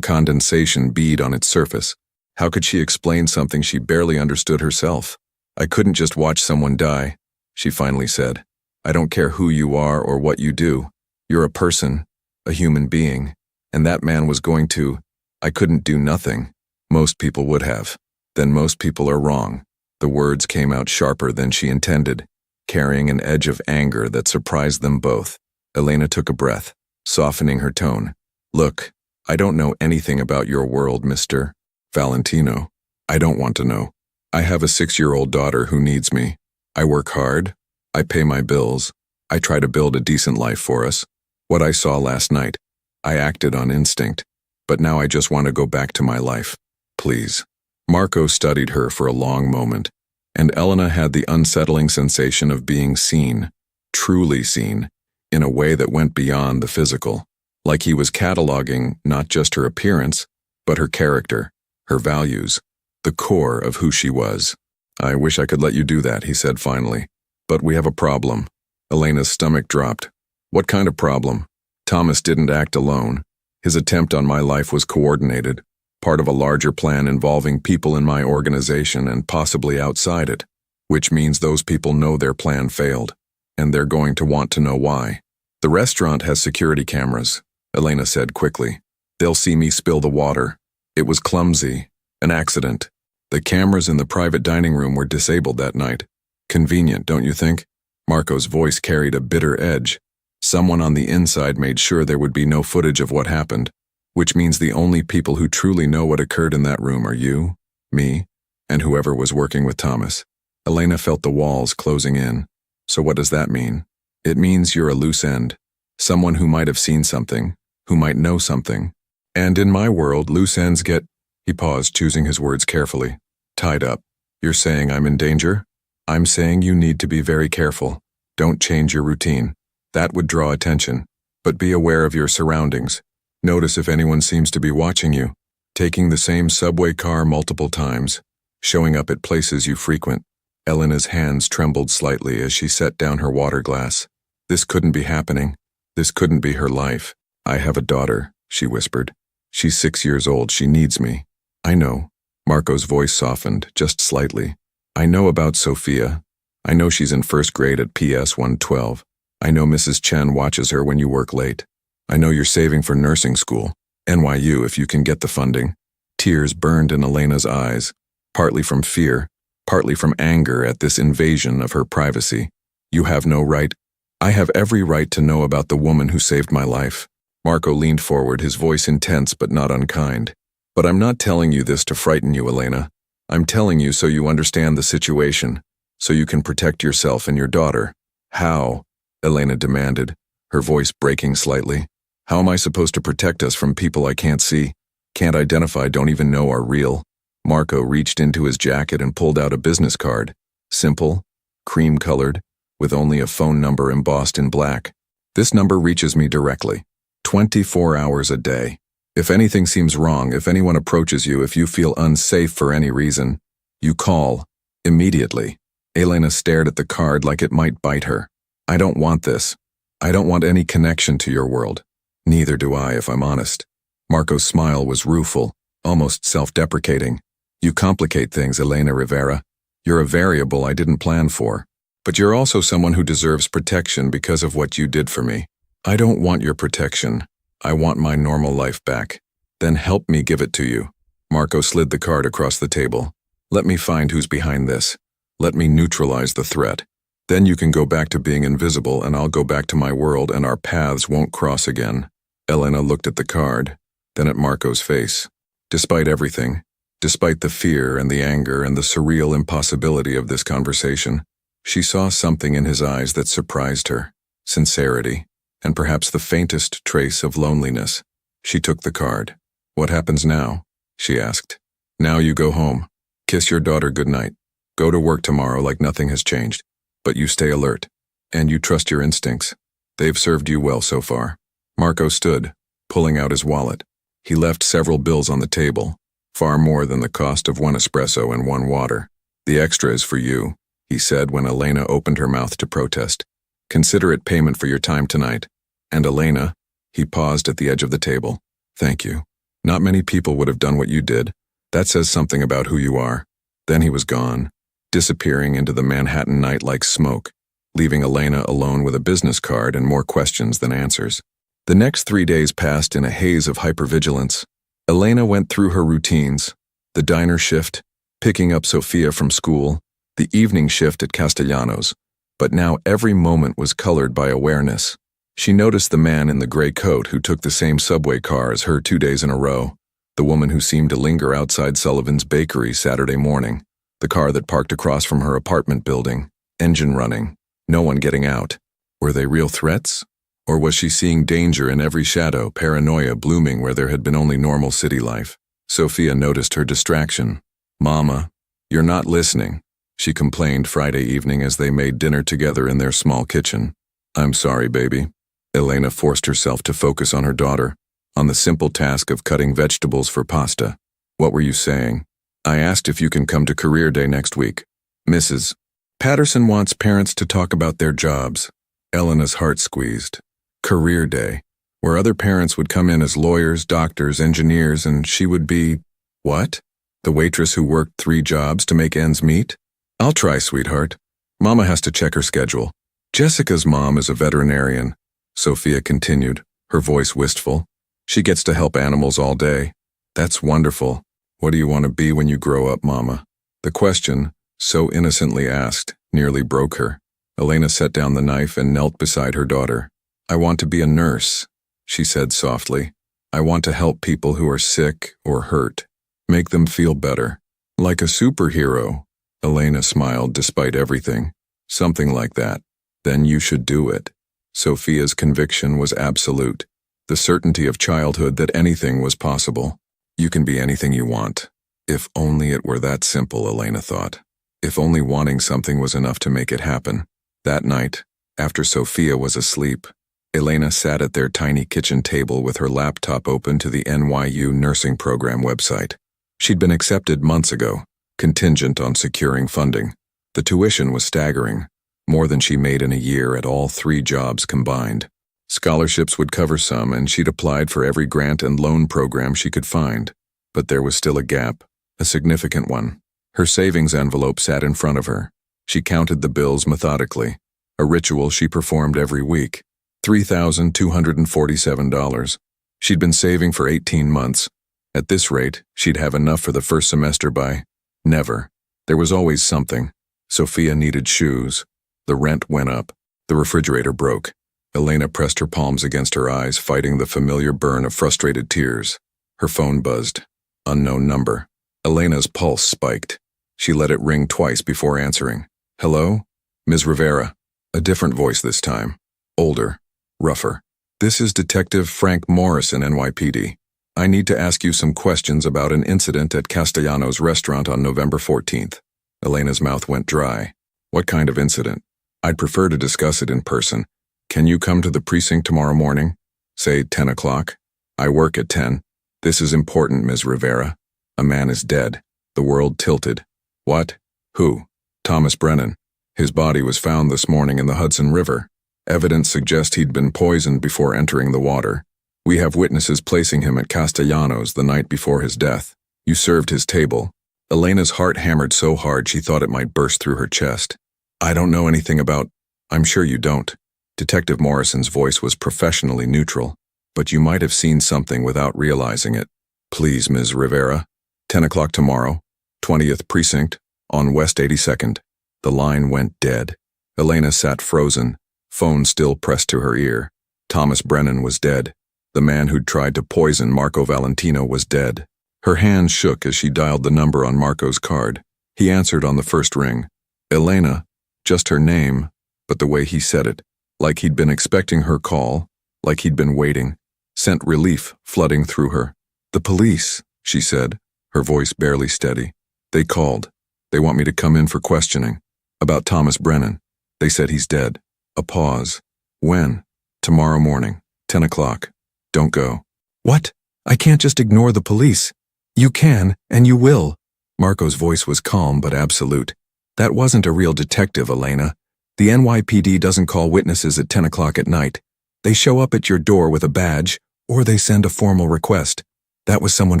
condensation bead on its surface. How could she explain something she barely understood herself? I couldn't just watch someone die, she finally said. I don't care who you are or what you do. You're a person, a human being, and that man was going to. I couldn't do nothing. Most people would have. Then most people are wrong. The words came out sharper than she intended, carrying an edge of anger that surprised them both. Elena took a breath, softening her tone. Look, I don't know anything about your world, Mr. Valentino. I don't want to know. I have a 6-year-old daughter who needs me. I work hard. I pay my bills. I try to build a decent life for us. What I saw last night, I acted on instinct. But now I just want to go back to my life. Please. Marco studied her for a long moment, and Elena had the unsettling sensation of being seen, truly seen, in a way that went beyond the physical, like he was cataloging not just her appearance, but her character, her values, the core of who she was. I wish I could let you do that, he said finally, but we have a problem. Elena's stomach dropped. What kind of problem? Thomas didn't act alone. His attempt on my life was coordinated, part of a larger plan involving people in my organization and possibly outside it, which means those people know their plan failed, and they're going to want to know why. The restaurant has security cameras, Elena said quickly. They'll see me spill the water. It was clumsy, an accident. The cameras in the private dining room were disabled that night. Convenient, don't you think? Marco's voice carried a bitter edge. Someone on the inside made sure there would be no footage of what happened, which means the only people who truly know what occurred in that room are you, me, and whoever was working with Thomas. Elena felt the walls closing in. So what does that mean? It means you're a loose end, someone who might have seen something, who might know something. And in my world, loose ends get, he paused, choosing his words carefully, tied up. You're saying I'm in danger? I'm saying you need to be very careful. Don't change your routine. That would draw attention. But be aware of your surroundings. Notice if anyone seems to be watching you, taking the same subway car multiple times, showing up at places you frequent. Elena's hands trembled slightly as she set down her water glass. This couldn't be happening. This couldn't be her life. I have a daughter, she whispered. She's 6 years old. She needs me. I know. Marco's voice softened, just slightly. I know about Sophia. I know she's in first grade at PS 112. I know Mrs. Chen watches her when you work late. I know you're saving for nursing school, NYU if you can get the funding. Tears burned in Elena's eyes, partly from fear, partly from anger at this invasion of her privacy. You have no right. I have every right to know about the woman who saved my life. Marco leaned forward, his voice intense but not unkind. But I'm not telling you this to frighten you, Elena. I'm telling you so you understand the situation, so you can protect yourself and your daughter. How? Elena demanded, her voice breaking slightly. How am I supposed to protect us from people I can't see, can't identify, don't even know are real? Marco reached into his jacket and pulled out a business card. Simple, cream-colored, with only a phone number embossed in black. This number reaches me directly. 24 hours a day. If anything seems wrong, if anyone approaches you, if you feel unsafe for any reason, you call. Immediately. Elena stared at the card like it might bite her. I don't want this. I don't want any connection to your world. Neither do I, if I'm honest. Marco's smile was rueful, almost self-deprecating. You complicate things, Elena Rivera. You're a variable I didn't plan for. But you're also someone who deserves protection because of what you did for me. I don't want your protection. I want my normal life back. Then help me give it to you. Marco slid the card across the table. Let me find who's behind this. Let me neutralize the threat. Then you can go back to being invisible and I'll go back to my world and our paths won't cross again. Elena looked at the card, then at Marco's face. Despite everything, despite the fear and the anger and the surreal impossibility of this conversation, she saw something in his eyes that surprised her. Sincerity, and perhaps the faintest trace of loneliness. She took the card. What happens now? She asked. Now you go home. Kiss your daughter goodnight. Go to work tomorrow like nothing has changed. But you stay alert. And you trust your instincts. They've served you well so far. Marco stood, pulling out his wallet. He left several bills on the table. Far more than the cost of one espresso and one water. The extra is for you, he said when Elena opened her mouth to protest. Consider it payment for your time tonight. And Elena, he paused at the edge of the table. Thank you. Not many people would have done what you did. That says something about who you are. Then he was gone, disappearing into the Manhattan night like smoke, leaving Elena alone with a business card and more questions than answers. The next 3 days passed in a haze of hypervigilance. Elena went through her routines, the diner shift, picking up Sofia from school, the evening shift at Castellanos, but now every moment was colored by awareness. She noticed the man in the gray coat who took the same subway car as her 2 days in a row, the woman who seemed to linger outside Sullivan's bakery Saturday morning, the car that parked across from her apartment building, engine running, no one getting out. Were they real threats? Or was she seeing danger in every shadow, paranoia blooming where there had been only normal city life? Sofia noticed her distraction. Mama, you're not listening, she complained Friday evening as they made dinner together in their small kitchen. I'm sorry, baby. Elena forced herself to focus on her daughter, on the simple task of cutting vegetables for pasta. What were you saying? I asked if you can come to career day next week. Mrs. Patterson wants parents to talk about their jobs. Elena's heart squeezed. Career day, where other parents would come in as lawyers, doctors, engineers, and she would be, what? The waitress who worked 3 jobs to make ends meet? I'll try, sweetheart. Mama has to check her schedule. Jessica's mom is a veterinarian, Sofia continued, her voice wistful. She gets to help animals all day. That's wonderful. What do you want to be when you grow up, Mama? The question, so innocently asked, nearly broke her. Elena set down the knife and knelt beside her daughter. I want to be a nurse, she said softly. I want to help people who are sick or hurt, make them feel better. Like a superhero, Elena smiled despite everything. Something like that. Then you should do it. Sofia's conviction was absolute, the certainty of childhood that anything was possible. You can be anything you want. If only it were that simple, Elena thought. If only wanting something was enough to make it happen. That night, after Sofia was asleep, Elena sat at their tiny kitchen table with her laptop open to the NYU nursing program website. She'd been accepted months ago, contingent on securing funding. The tuition was staggering, more than she made in a year at all 3 jobs combined. Scholarships would cover some, and she'd applied for every grant and loan program she could find. But there was still a gap, a significant one. Her savings envelope sat in front of her. She counted the bills methodically, a ritual she performed every week. $3,247. She'd been saving for 18 months. At this rate, she'd have enough for the first semester by... Never. There was always something. Sofia needed shoes. The rent went up. The refrigerator broke. Elena pressed her palms against her eyes, fighting the familiar burn of frustrated tears. Her phone buzzed. Unknown number. Elena's pulse spiked. She let it ring twice before answering. Hello? Ms. Rivera. A different voice this time. Older. Rougher. This is Detective Frank Morrison, NYPD. I need to ask you some questions about an incident at Castellanos restaurant on November 14th. Elena's mouth went dry. What kind of incident? I'd prefer to discuss it in person. Can you come to the precinct tomorrow morning? Say 10 o'clock. I work at 10. This is important, Ms. Rivera. A man is dead. The world tilted. What? Who? Thomas Brennan. His body was found this morning in the Hudson River. Evidence suggests he'd been poisoned before entering the water. We have witnesses placing him at Castellanos the night before his death. You served his table. Elena's heart hammered so hard she thought it might burst through her chest. I don't know anything about... I'm sure you don't. Detective Morrison's voice was professionally neutral, but you might have seen something without realizing it. Please, Ms. Rivera. 10 o'clock tomorrow, 20th Precinct, on West 82nd. The line went dead. Elena sat frozen, phone still pressed to her ear. Thomas Brennan was dead. The man who'd tried to poison Marco Valentino was dead. Her hands shook as she dialed the number on Marco's card. He answered on the first ring. Elena, just her name, but the way he said it, like he'd been expecting her call, like he'd been waiting, sent relief flooding through her. The police, she said, her voice barely steady. They called. They want me to come in for questioning. About Thomas Brennan. They said he's dead. A pause. When? Tomorrow morning, 10 o'clock. Don't go. What? I can't just ignore the police. You can, and you will. Marco's voice was calm but absolute. That wasn't a real detective, Elena. The NYPD doesn't call witnesses at 10 o'clock at night. They show up at your door with a badge, or they send a formal request. That was someone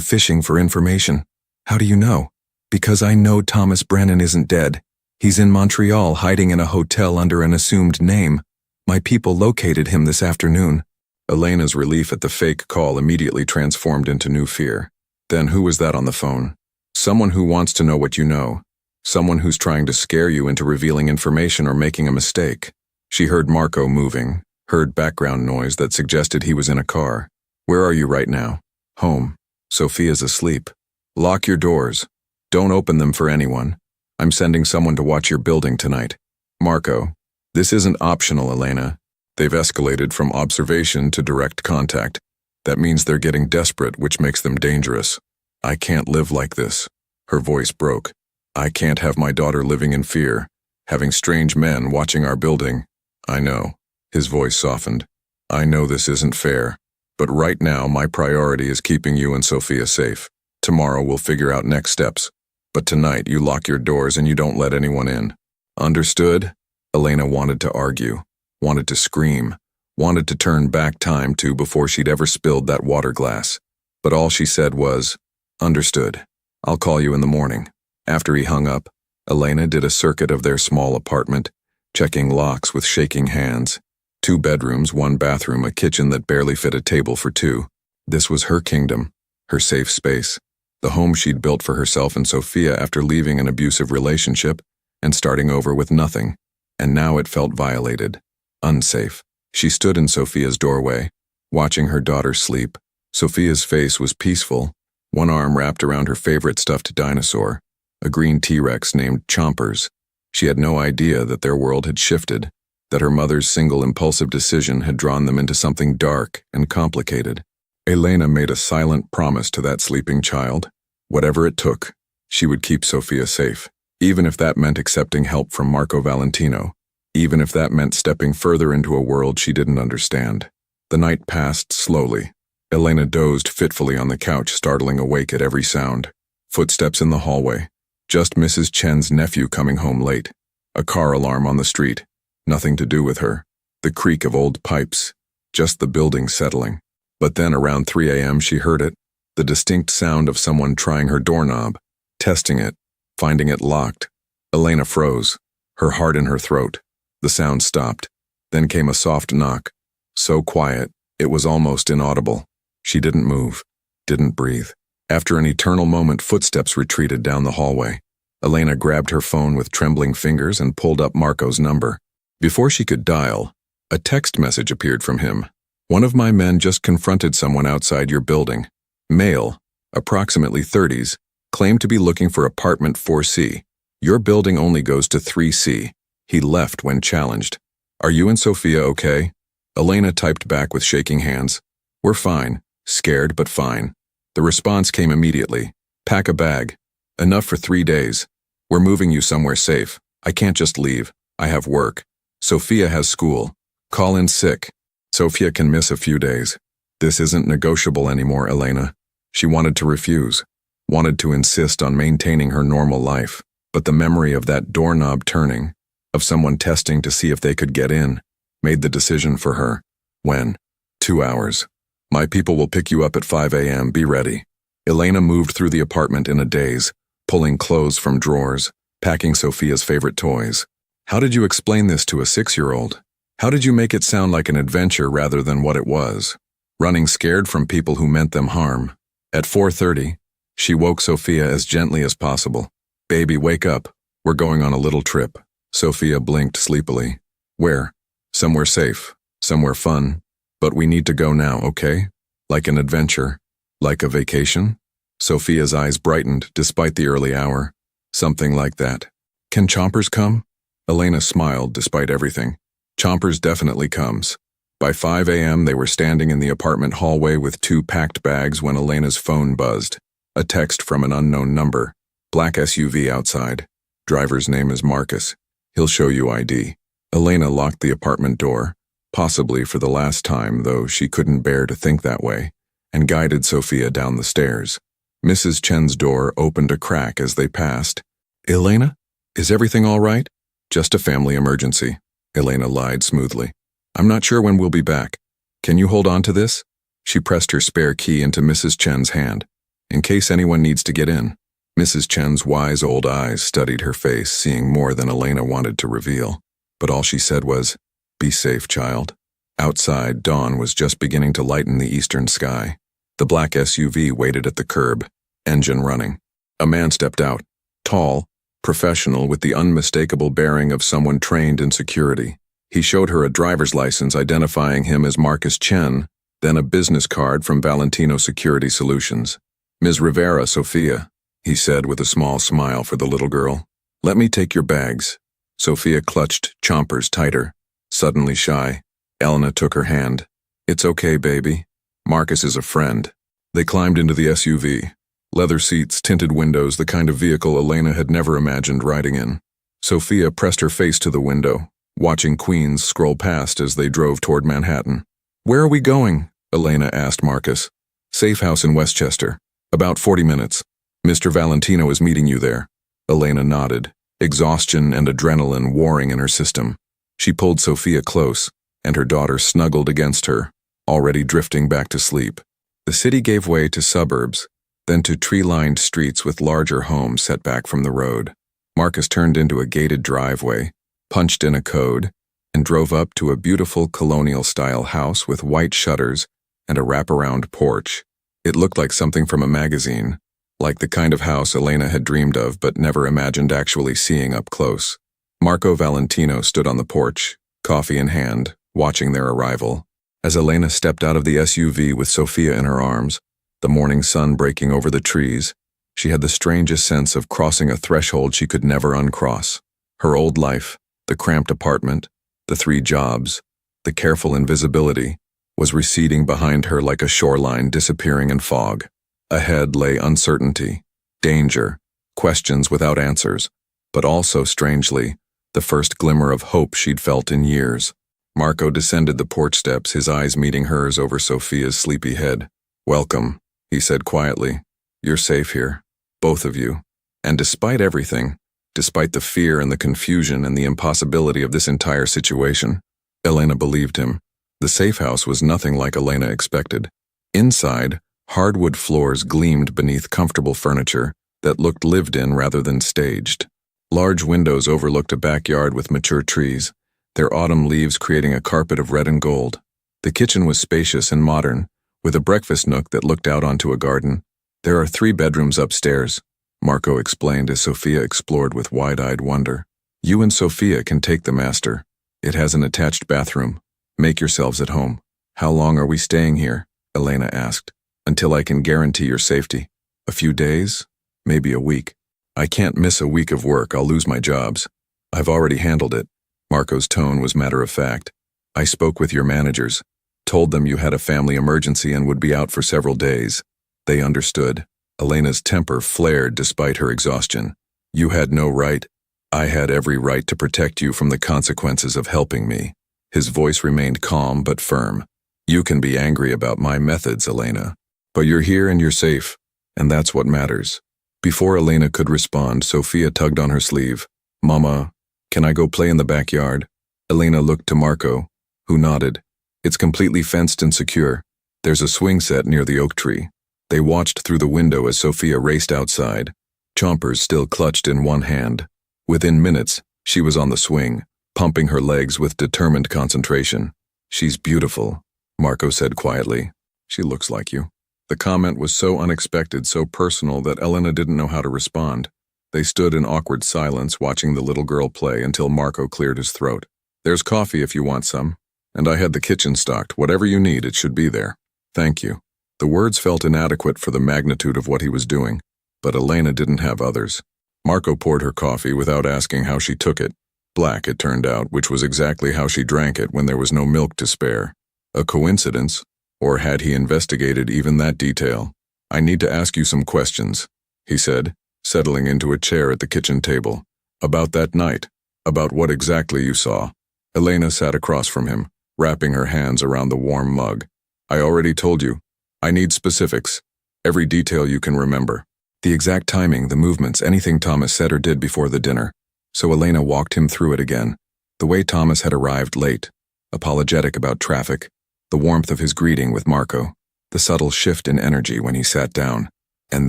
fishing for information. How do you know? Because I know Thomas Brennan isn't dead. He's in Montreal hiding in a hotel under an assumed name. My people located him this afternoon. Elena's relief at the fake call immediately transformed into new fear. Then who was that on the phone? Someone who wants to know what you know. Someone who's trying to scare you into revealing information or making a mistake. She heard Marco moving, heard background noise that suggested he was in a car. Where are you right now? Home. Sophia's asleep. Lock your doors. Don't open them for anyone. I'm sending someone to watch your building tonight. Marco. This isn't optional, Elena. They've escalated from observation to direct contact. That means they're getting desperate, which makes them dangerous. I can't live like this. Her voice broke. I can't have my daughter living in fear, having strange men watching our building. I know. His voice softened. I know this isn't fair, but right now my priority is keeping you and Sophia safe. Tomorrow we'll figure out next steps. But tonight you lock your doors and you don't let anyone in. Understood? Elena wanted to argue, wanted to scream, wanted to turn back time to before she'd ever spilled that water glass. But all she said was, understood. I'll call you in the morning. After he hung up, Elena did a circuit of their small apartment, checking locks with shaking hands. 2 bedrooms, 1 bathroom, a kitchen that barely fit a table for 2. This was her kingdom, her safe space, the home she'd built for herself and Sophia after leaving an abusive relationship and starting over with nothing. And now it felt violated, unsafe. She stood in Sophia's doorway, watching her daughter sleep. Sophia's face was peaceful, one arm wrapped around her favorite stuffed dinosaur, a green T-Rex named Chompers. She had no idea that their world had shifted, that her mother's single impulsive decision had drawn them into something dark and complicated. Elena made a silent promise to that sleeping child. Whatever it took, she would keep Sophia safe, even if that meant accepting help from Marco Valentino, even if that meant stepping further into a world she didn't understand. The night passed slowly. Elena dozed fitfully on the couch, startling awake at every sound. Footsteps in the hallway. Just Mrs. Chen's nephew coming home late. A car alarm on the street. Nothing to do with her. The creak of old pipes. Just the building settling. But then around 3 a.m. she heard it. The distinct sound of someone trying her doorknob, testing it, finding it locked. Elena froze, her heart in her throat. The sound stopped. Then came a soft knock. So quiet, it was almost inaudible. She didn't move, didn't breathe. After an eternal moment, footsteps retreated down the hallway. Elena grabbed her phone with trembling fingers and pulled up Marco's number. Before she could dial, a text message appeared from him. One of my men just confronted someone outside your building. Male, approximately 30s, claimed to be looking for apartment 4C. Your building only goes to 3C. He left when challenged. Are you and Sophia okay? Elena typed back with shaking hands. We're fine. Scared, but fine. The response came immediately. Pack a bag. Enough for 3 days. We're moving you somewhere safe. I can't just leave. I have work. Sophia has school. Call in sick. Sophia can miss a few days. This isn't negotiable anymore, Elena. She wanted to refuse, wanted to insist on maintaining her normal life. But the memory of that doorknob turning, of someone testing to see if they could get in, made the decision for her. When? 2 hours. My people will pick you up at 5 a.m. Be ready. Elena moved through the apartment in a daze, pulling clothes from drawers, packing Sophia's favorite toys. How did you explain this to a 6-year-old? How did you make it sound like an adventure rather than what it was? Running scared from people who meant them harm. At 4:30, she woke Sophia as gently as possible. Baby, wake up. We're going on a little trip. Sophia blinked sleepily. Where? Somewhere safe. Somewhere fun. But we need to go now, okay? Like an adventure. Like a vacation? Sophia's eyes brightened despite the early hour. Something like that. Can Chompers come? Elena smiled despite everything. Chompers definitely comes. By 5 a.m. they were standing in the apartment hallway with 2 packed bags when Elena's phone buzzed. A text from an unknown number. Black SUV outside. Driver's name is Marcus. He'll show you ID. Elena locked the apartment door, possibly for the last time, though she couldn't bear to think that way, and guided Sophia down the stairs. Mrs. Chen's door opened a crack as they passed. "Elena? Is everything all right?" "Just a family emergency," Elena lied smoothly. "I'm not sure when we'll be back. Can you hold on to this?" She pressed her spare key into Mrs. Chen's hand, in case anyone needs to get in. Mrs. Chen's wise old eyes studied her face, seeing more than Elena wanted to reveal. But all she said was, "Be safe, child." Outside, dawn was just beginning to lighten the eastern sky. The black SUV waited at the curb, engine running. A man stepped out, tall, professional, with the unmistakable bearing of someone trained in security. He showed her a driver's license identifying him as Marcus Chen, then a business card from Valentino Security Solutions. "Ms. Rivera, Sophia," he said with a small smile for the little girl. "Let me take your bags." Sophia clutched Chompers tighter. Suddenly shy, Elena took her hand. "It's okay, baby. Marcus is a friend." They climbed into the SUV. Leather seats, tinted windows, the kind of vehicle Elena had never imagined riding in. Sophia pressed her face to the window, watching Queens scroll past as they drove toward Manhattan. "Where are we going?" Elena asked Marcus. "Safe house in Westchester. About 40 minutes. Mr. Valentino is meeting you there." Elena nodded, exhaustion and adrenaline warring in her system. She pulled Sophia close, and her daughter snuggled against her, already drifting back to sleep. The city gave way to suburbs, then to tree-lined streets with larger homes set back from the road. Marcus turned into a gated driveway, punched in a code, and drove up to a beautiful colonial-style house with white shutters and a wraparound porch. It looked like something from a magazine, like the kind of house Elena had dreamed of but never imagined actually seeing up close. Marco Valentino stood on the porch, coffee in hand, watching their arrival. As Elena stepped out of the SUV with Sophia in her arms, the morning sun breaking over the trees, she had the strangest sense of crossing a threshold she could never uncross. Her old life, the cramped apartment, the 3 jobs, the careful invisibility, was receding behind her like a shoreline disappearing in fog. Ahead lay uncertainty, danger, questions without answers, but also, strangely, the first glimmer of hope she'd felt in years. Marco descended the porch steps, his eyes meeting hers over Sophia's sleepy head. "Welcome," he said quietly. "You're safe here, both of you. And despite everything, despite the fear and the confusion and the impossibility of this entire situation," Elena believed him. The safe house was nothing like Elena expected. Inside, hardwood floors gleamed beneath comfortable furniture that looked lived in rather than staged. Large windows overlooked a backyard with mature trees, their autumn leaves creating a carpet of red and gold. The kitchen was spacious and modern, with a breakfast nook that looked out onto a garden. "There are 3 bedrooms upstairs," Marco explained as Sophia explored with wide-eyed wonder. "You and Sophia can take the master. It has an attached bathroom. Make yourselves at home." "How long are we staying here?" Elena asked. "Until I can guarantee your safety. A few days, maybe a week." "I can't miss a week of work, I'll lose my jobs." "I've already handled it." Marco's tone was matter-of-fact. "I spoke with your managers, told them you had a family emergency and would be out for several days. They understood." Elena's temper flared despite her exhaustion. "You had no right. I had every right to protect you from the consequences of helping me." His voice remained calm but firm. "You can be angry about my methods, Elena. But you're here and you're safe, and that's what matters." Before Elena could respond, Sophia tugged on her sleeve. "Mama, can I go play in the backyard?" Elena looked to Marco, who nodded. "It's completely fenced and secure. There's a swing set near the oak tree." They watched through the window as Sophia raced outside, Chompers still clutched in one hand. Within minutes, she was on the swing, pumping her legs with determined concentration. "She's beautiful," Marco said quietly. "She looks like you." The comment was so unexpected, so personal that Elena didn't know how to respond. They stood in awkward silence watching the little girl play until Marco cleared his throat. "There's coffee if you want some. And I had the kitchen stocked. Whatever you need, it should be there. Thank you." The words felt inadequate for the magnitude of what he was doing, but Elena didn't have others. Marco poured her coffee without asking how she took it. Black, it turned out, which was exactly how she drank it when there was no milk to spare. A coincidence? Or had he investigated even that detail? "I need to ask you some questions," he said, settling into a chair at the kitchen table. "About that night. About what exactly you saw." Elena sat across from him, wrapping her hands around the warm mug. "I already told you. I need specifics." Every detail you can remember. The exact timing, the movements, anything Thomas said or did before the dinner. So Elena walked him through it again. The way Thomas had arrived late, apologetic about traffic, the warmth of his greeting with Marco, the subtle shift in energy when he sat down, and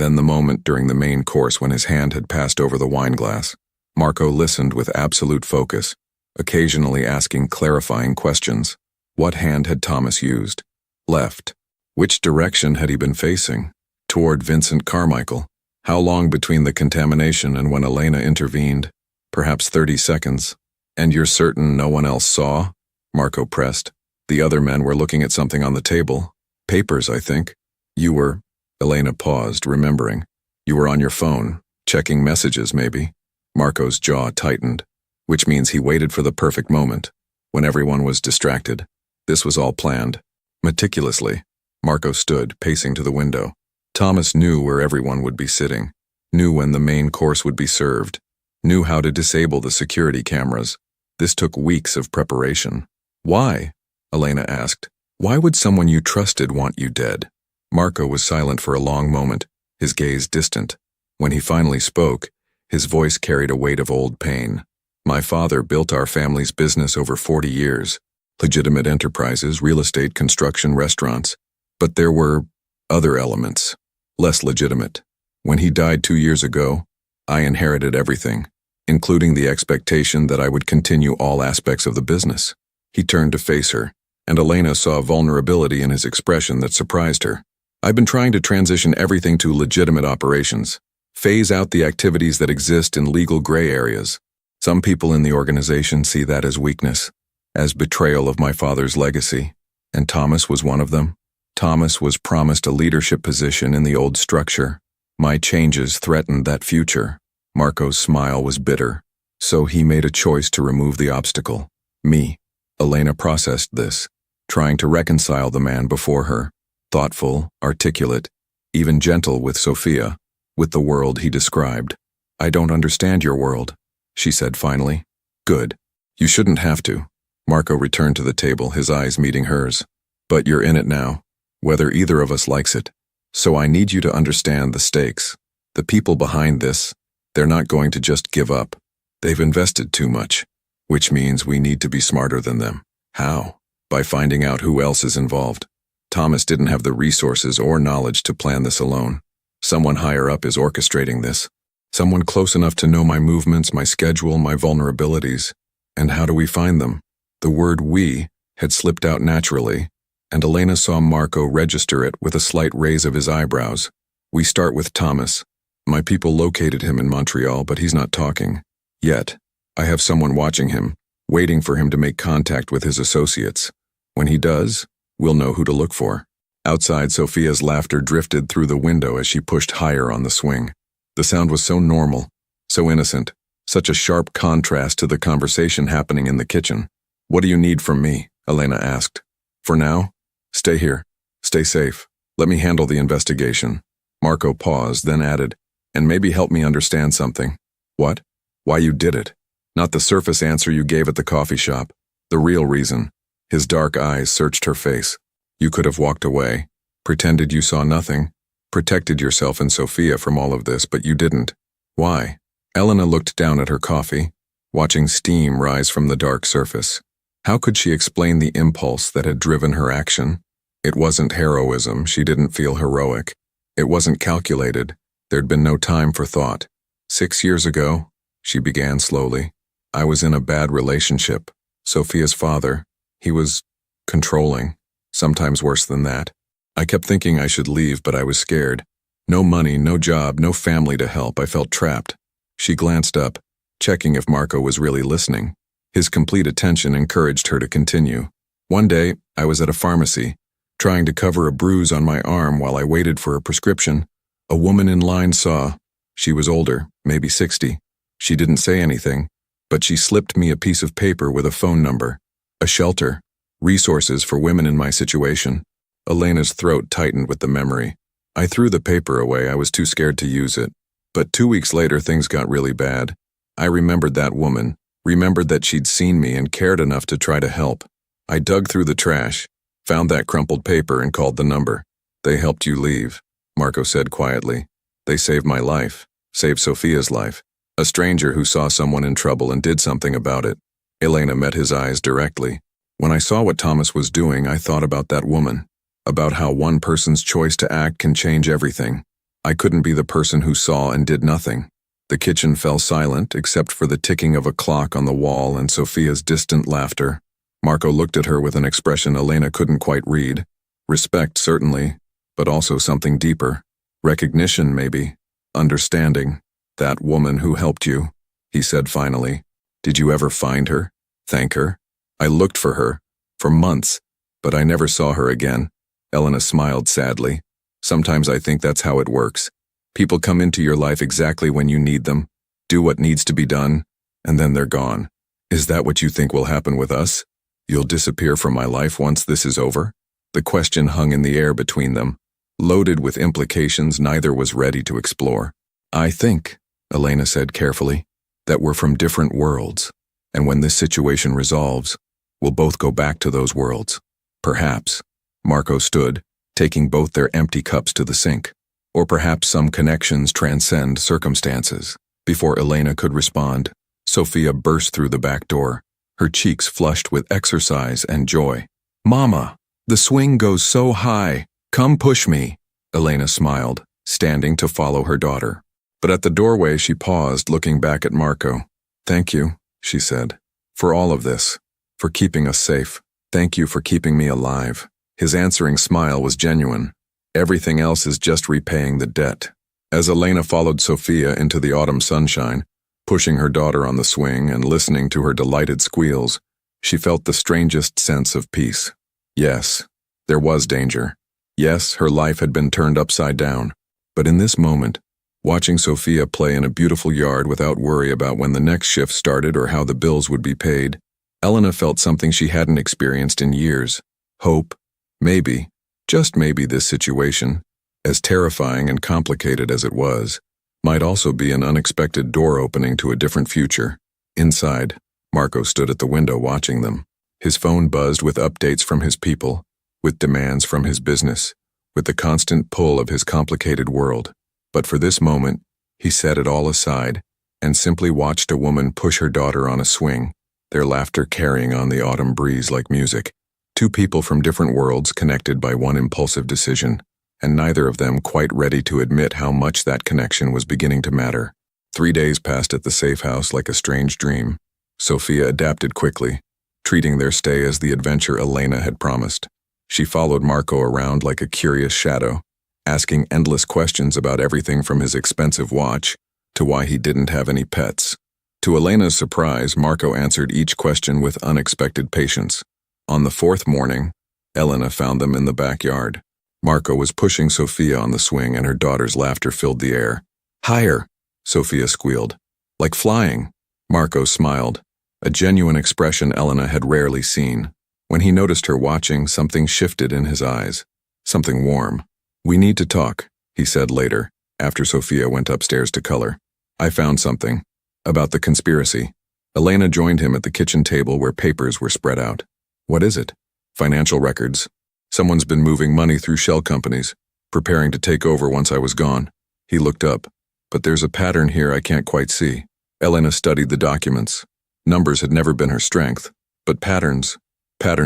then the moment during the main course when his hand had passed over the wine glass. Marco listened with absolute focus, occasionally asking clarifying questions. What hand had Thomas used? Left. Which direction had he been facing? Toward Vincent Carmichael. How long between the contamination and when Elena intervened? Perhaps 30 seconds. And you're certain no one else saw? Marco pressed. The other men were looking at something on the table. Papers, I think. You were... Elena paused, remembering. You were on your phone, checking messages maybe. Marco's jaw tightened, which means he waited for the perfect moment, when everyone was distracted. This was all planned. Meticulously, Marco stood, pacing to the window. Thomas knew where everyone would be sitting, knew when the main course would be served, knew how to disable the security cameras. This took weeks of preparation. Why? Elena asked. Why would someone you trusted want you dead? Marco was silent for a long moment, his gaze distant. When he finally spoke, his voice carried a weight of old pain. My father built our family's business over 40 years. Legitimate enterprises, real estate, construction, restaurants. But there were other elements, less legitimate. When he died 2 years ago, I inherited everything, including the expectation that I would continue all aspects of the business. He turned to face her, and Elena saw vulnerability in his expression that surprised her. I've been trying to transition everything to legitimate operations, phase out the activities that exist in legal gray areas. Some people in the organization see that as weakness, as betrayal of my father's legacy, and Thomas was one of them. Thomas was promised a leadership position in the old structure. My changes threatened that future. Marco's smile was bitter, so he made a choice to remove the obstacle. Me. Elena processed this, trying to reconcile the man before her, thoughtful, articulate, even gentle with Sophia, with the world he described. I don't understand your world, she said finally. Good. You shouldn't have to. Marco returned to the table, his eyes meeting hers. But you're in it now, whether either of us likes it. So I need you to understand the stakes. The people behind this, they're not going to just give up. They've invested too much, which means we need to be smarter than them. How? By finding out who else is involved. Thomas didn't have the resources or knowledge to plan this alone. Someone higher up is orchestrating this. Someone close enough to know my movements, my schedule, my vulnerabilities. And how do we find them? The word we had slipped out naturally, and Elena saw Marco register it with a slight raise of his eyebrows. We start with Thomas. My people located him in Montreal, but he's not talking. Yet. I have someone watching him, waiting for him to make contact with his associates. When he does, we'll know who to look for. Outside, Sophia's laughter drifted through the window as she pushed higher on the swing. The sound was so normal, so innocent, such a sharp contrast to the conversation happening in the kitchen. What do you need from me? Elena asked. For now, stay here. Stay safe. Let me handle the investigation. Marco paused, then added, and maybe help me understand something. What? Why you did it. Not the surface answer you gave at the coffee shop. The real reason. His dark eyes searched her face. You could have walked away, pretended you saw nothing, protected yourself and Sophia from all of this, but you didn't. Why? Elena looked down at her coffee, watching steam rise from the dark surface. How could she explain the impulse that had driven her action? It wasn't heroism, she didn't feel heroic. It wasn't calculated, there'd been no time for thought. 6 years ago, she began slowly, I was in a bad relationship. Sophia's father, he was controlling, sometimes worse than that. I kept thinking I should leave, but I was scared. No money, no job, no family to help, I felt trapped. She glanced up, checking if Marco was really listening. His complete attention encouraged her to continue. One day, I was at a pharmacy, trying to cover a bruise on my arm while I waited for a prescription. A woman in line saw. She was older, maybe 60. She didn't say anything, but she slipped me a piece of paper with a phone number, a shelter, resources for women in my situation. Elena's throat tightened with the memory. I threw the paper away, I was too scared to use it. But 2 weeks later, things got really bad. I remembered that woman, remembered that she'd seen me and cared enough to try to help. I dug through the trash, found that crumpled paper and called the number. They helped you leave. Marco said quietly. They saved my life, saved Sophia's life. A stranger who saw someone in trouble and did something about it. Elena met his eyes directly. When I saw what Thomas was doing, I thought about that woman, about how one person's choice to act can change everything. I couldn't be the person who saw and did nothing. The kitchen fell silent, except for the ticking of a clock on the wall and Sophia's distant laughter. Marco looked at her with an expression Elena couldn't quite read. Respect, certainly, but also something deeper. Recognition, maybe. Understanding. That woman who helped you, he said finally. Did you ever find her? Thank her? I looked for her, for months, but I never saw her again. Elena smiled sadly. Sometimes I think that's how it works. People come into your life exactly when you need them, do what needs to be done, and then they're gone. Is that what you think will happen with us? You'll disappear from my life once this is over? The question hung in the air between them, loaded with implications neither was ready to explore. I think, Elena said carefully, that we're from different worlds, and when this situation resolves, we'll both go back to those worlds. Perhaps. Marco stood, taking both their empty cups to the sink. Or perhaps some connections transcend circumstances. Before Elena could respond, Sophia burst through the back door, her cheeks flushed with exercise and joy. Mama, the swing goes so high. Come push me. Elena smiled, standing to follow her daughter. But at the doorway she paused, looking back at Marco. Thank you, she said, for all of this, for keeping us safe. Thank you for keeping me alive. His answering smile was genuine. Everything else is just repaying the debt. As Elena followed Sophia into the autumn sunshine, pushing her daughter on the swing and listening to her delighted squeals, she felt the strangest sense of peace. Yes, there was danger. Yes, her life had been turned upside down. But in this moment, watching Sophia play in a beautiful yard without worry about when the next shift started or how the bills would be paid, Elena felt something she hadn't experienced in years. Hope. Maybe, just maybe this situation, as terrifying and complicated as it was, might also be an unexpected door opening to a different future. Inside, Marco stood at the window watching them. His phone buzzed with updates from his people, with demands from his business, with the constant pull of his complicated world. But for this moment, he set it all aside and simply watched a woman push her daughter on a swing, their laughter carrying on the autumn breeze like music. Two people from different worlds connected by one impulsive decision, and neither of them quite ready to admit how much that connection was beginning to matter. 3 days passed at the safe house like a strange dream. Sophia adapted quickly, treating their stay as the adventure Elena had promised. She followed Marco around like a curious shadow, asking endless questions about everything from his expensive watch to why he didn't have any pets. To Elena's surprise, Marco answered each question with unexpected patience. On the 4th morning, Elena found them in the backyard. Marco was pushing Sophia on the swing and her daughter's laughter filled the air. Higher, Sophia squealed. Like flying. Marco smiled, a genuine expression Elena had rarely seen. When he noticed her watching, something shifted in his eyes. Something warm. We need to talk, he said later, after Sophia went upstairs to color. I found something. About the conspiracy. Elena joined him at the kitchen table where papers were spread out. What is it? Financial records. Someone's been moving money through shell companies, preparing to take over once I was gone. He looked up. But there's a pattern here I can't quite see. Elena studied the documents. Numbers had never been her strength, but patterns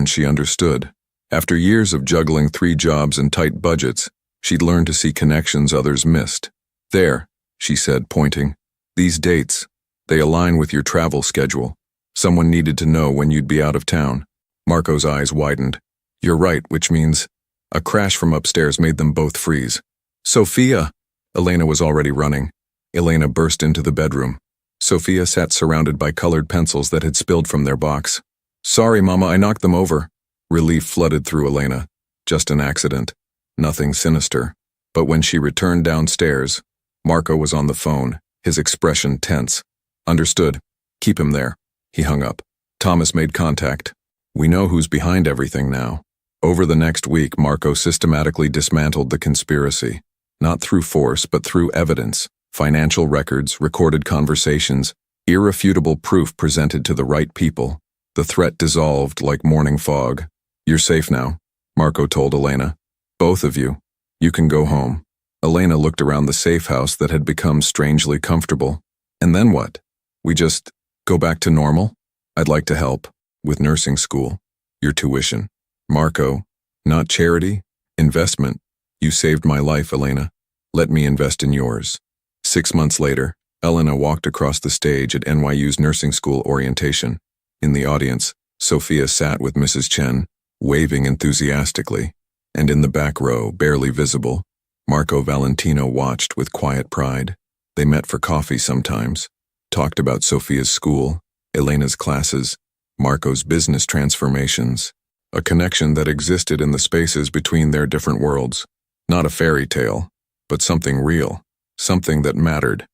she understood. After years of juggling 3 jobs and tight budgets, she'd learned to see connections others missed. There, she said, pointing. These dates, they align with your travel schedule. Someone needed to know when you'd be out of town. Marco's eyes widened. You're right, which means a crash from upstairs made them both freeze. Sophia! Elena was already running. Elena burst into the bedroom. Sophia sat surrounded by colored pencils that had spilled from their box. Sorry, Mama, I knocked them over. Relief flooded through Elena. Just an accident. Nothing sinister. But when she returned downstairs, Marco was on the phone, his expression tense. Understood. Keep him there. He hung up. Thomas made contact. We know who's behind everything now. Over the next week, Marco systematically dismantled the conspiracy. Not through force, but through evidence. Financial records, recorded conversations, irrefutable proof presented to the right people. The threat dissolved like morning fog. You're safe now, Marco told Elena. Both of you. You can go home. Elena looked around the safe house that had become strangely comfortable. And then what? We just go back to normal? I'd like to help. With nursing school. Your tuition. Marco. Not charity. Investment. You saved my life, Elena. Let me invest in yours. 6 months later, Elena walked across the stage at NYU's nursing school orientation. In the audience, Sophia sat with Mrs. Chen, waving enthusiastically. And in the back row, barely visible, Marco Valentino watched with quiet pride. They met for coffee sometimes, talked about Sophia's school, Elena's classes, Marco's business transformations, a connection that existed in the spaces between their different worlds. Not a fairy tale, but something real, something that mattered.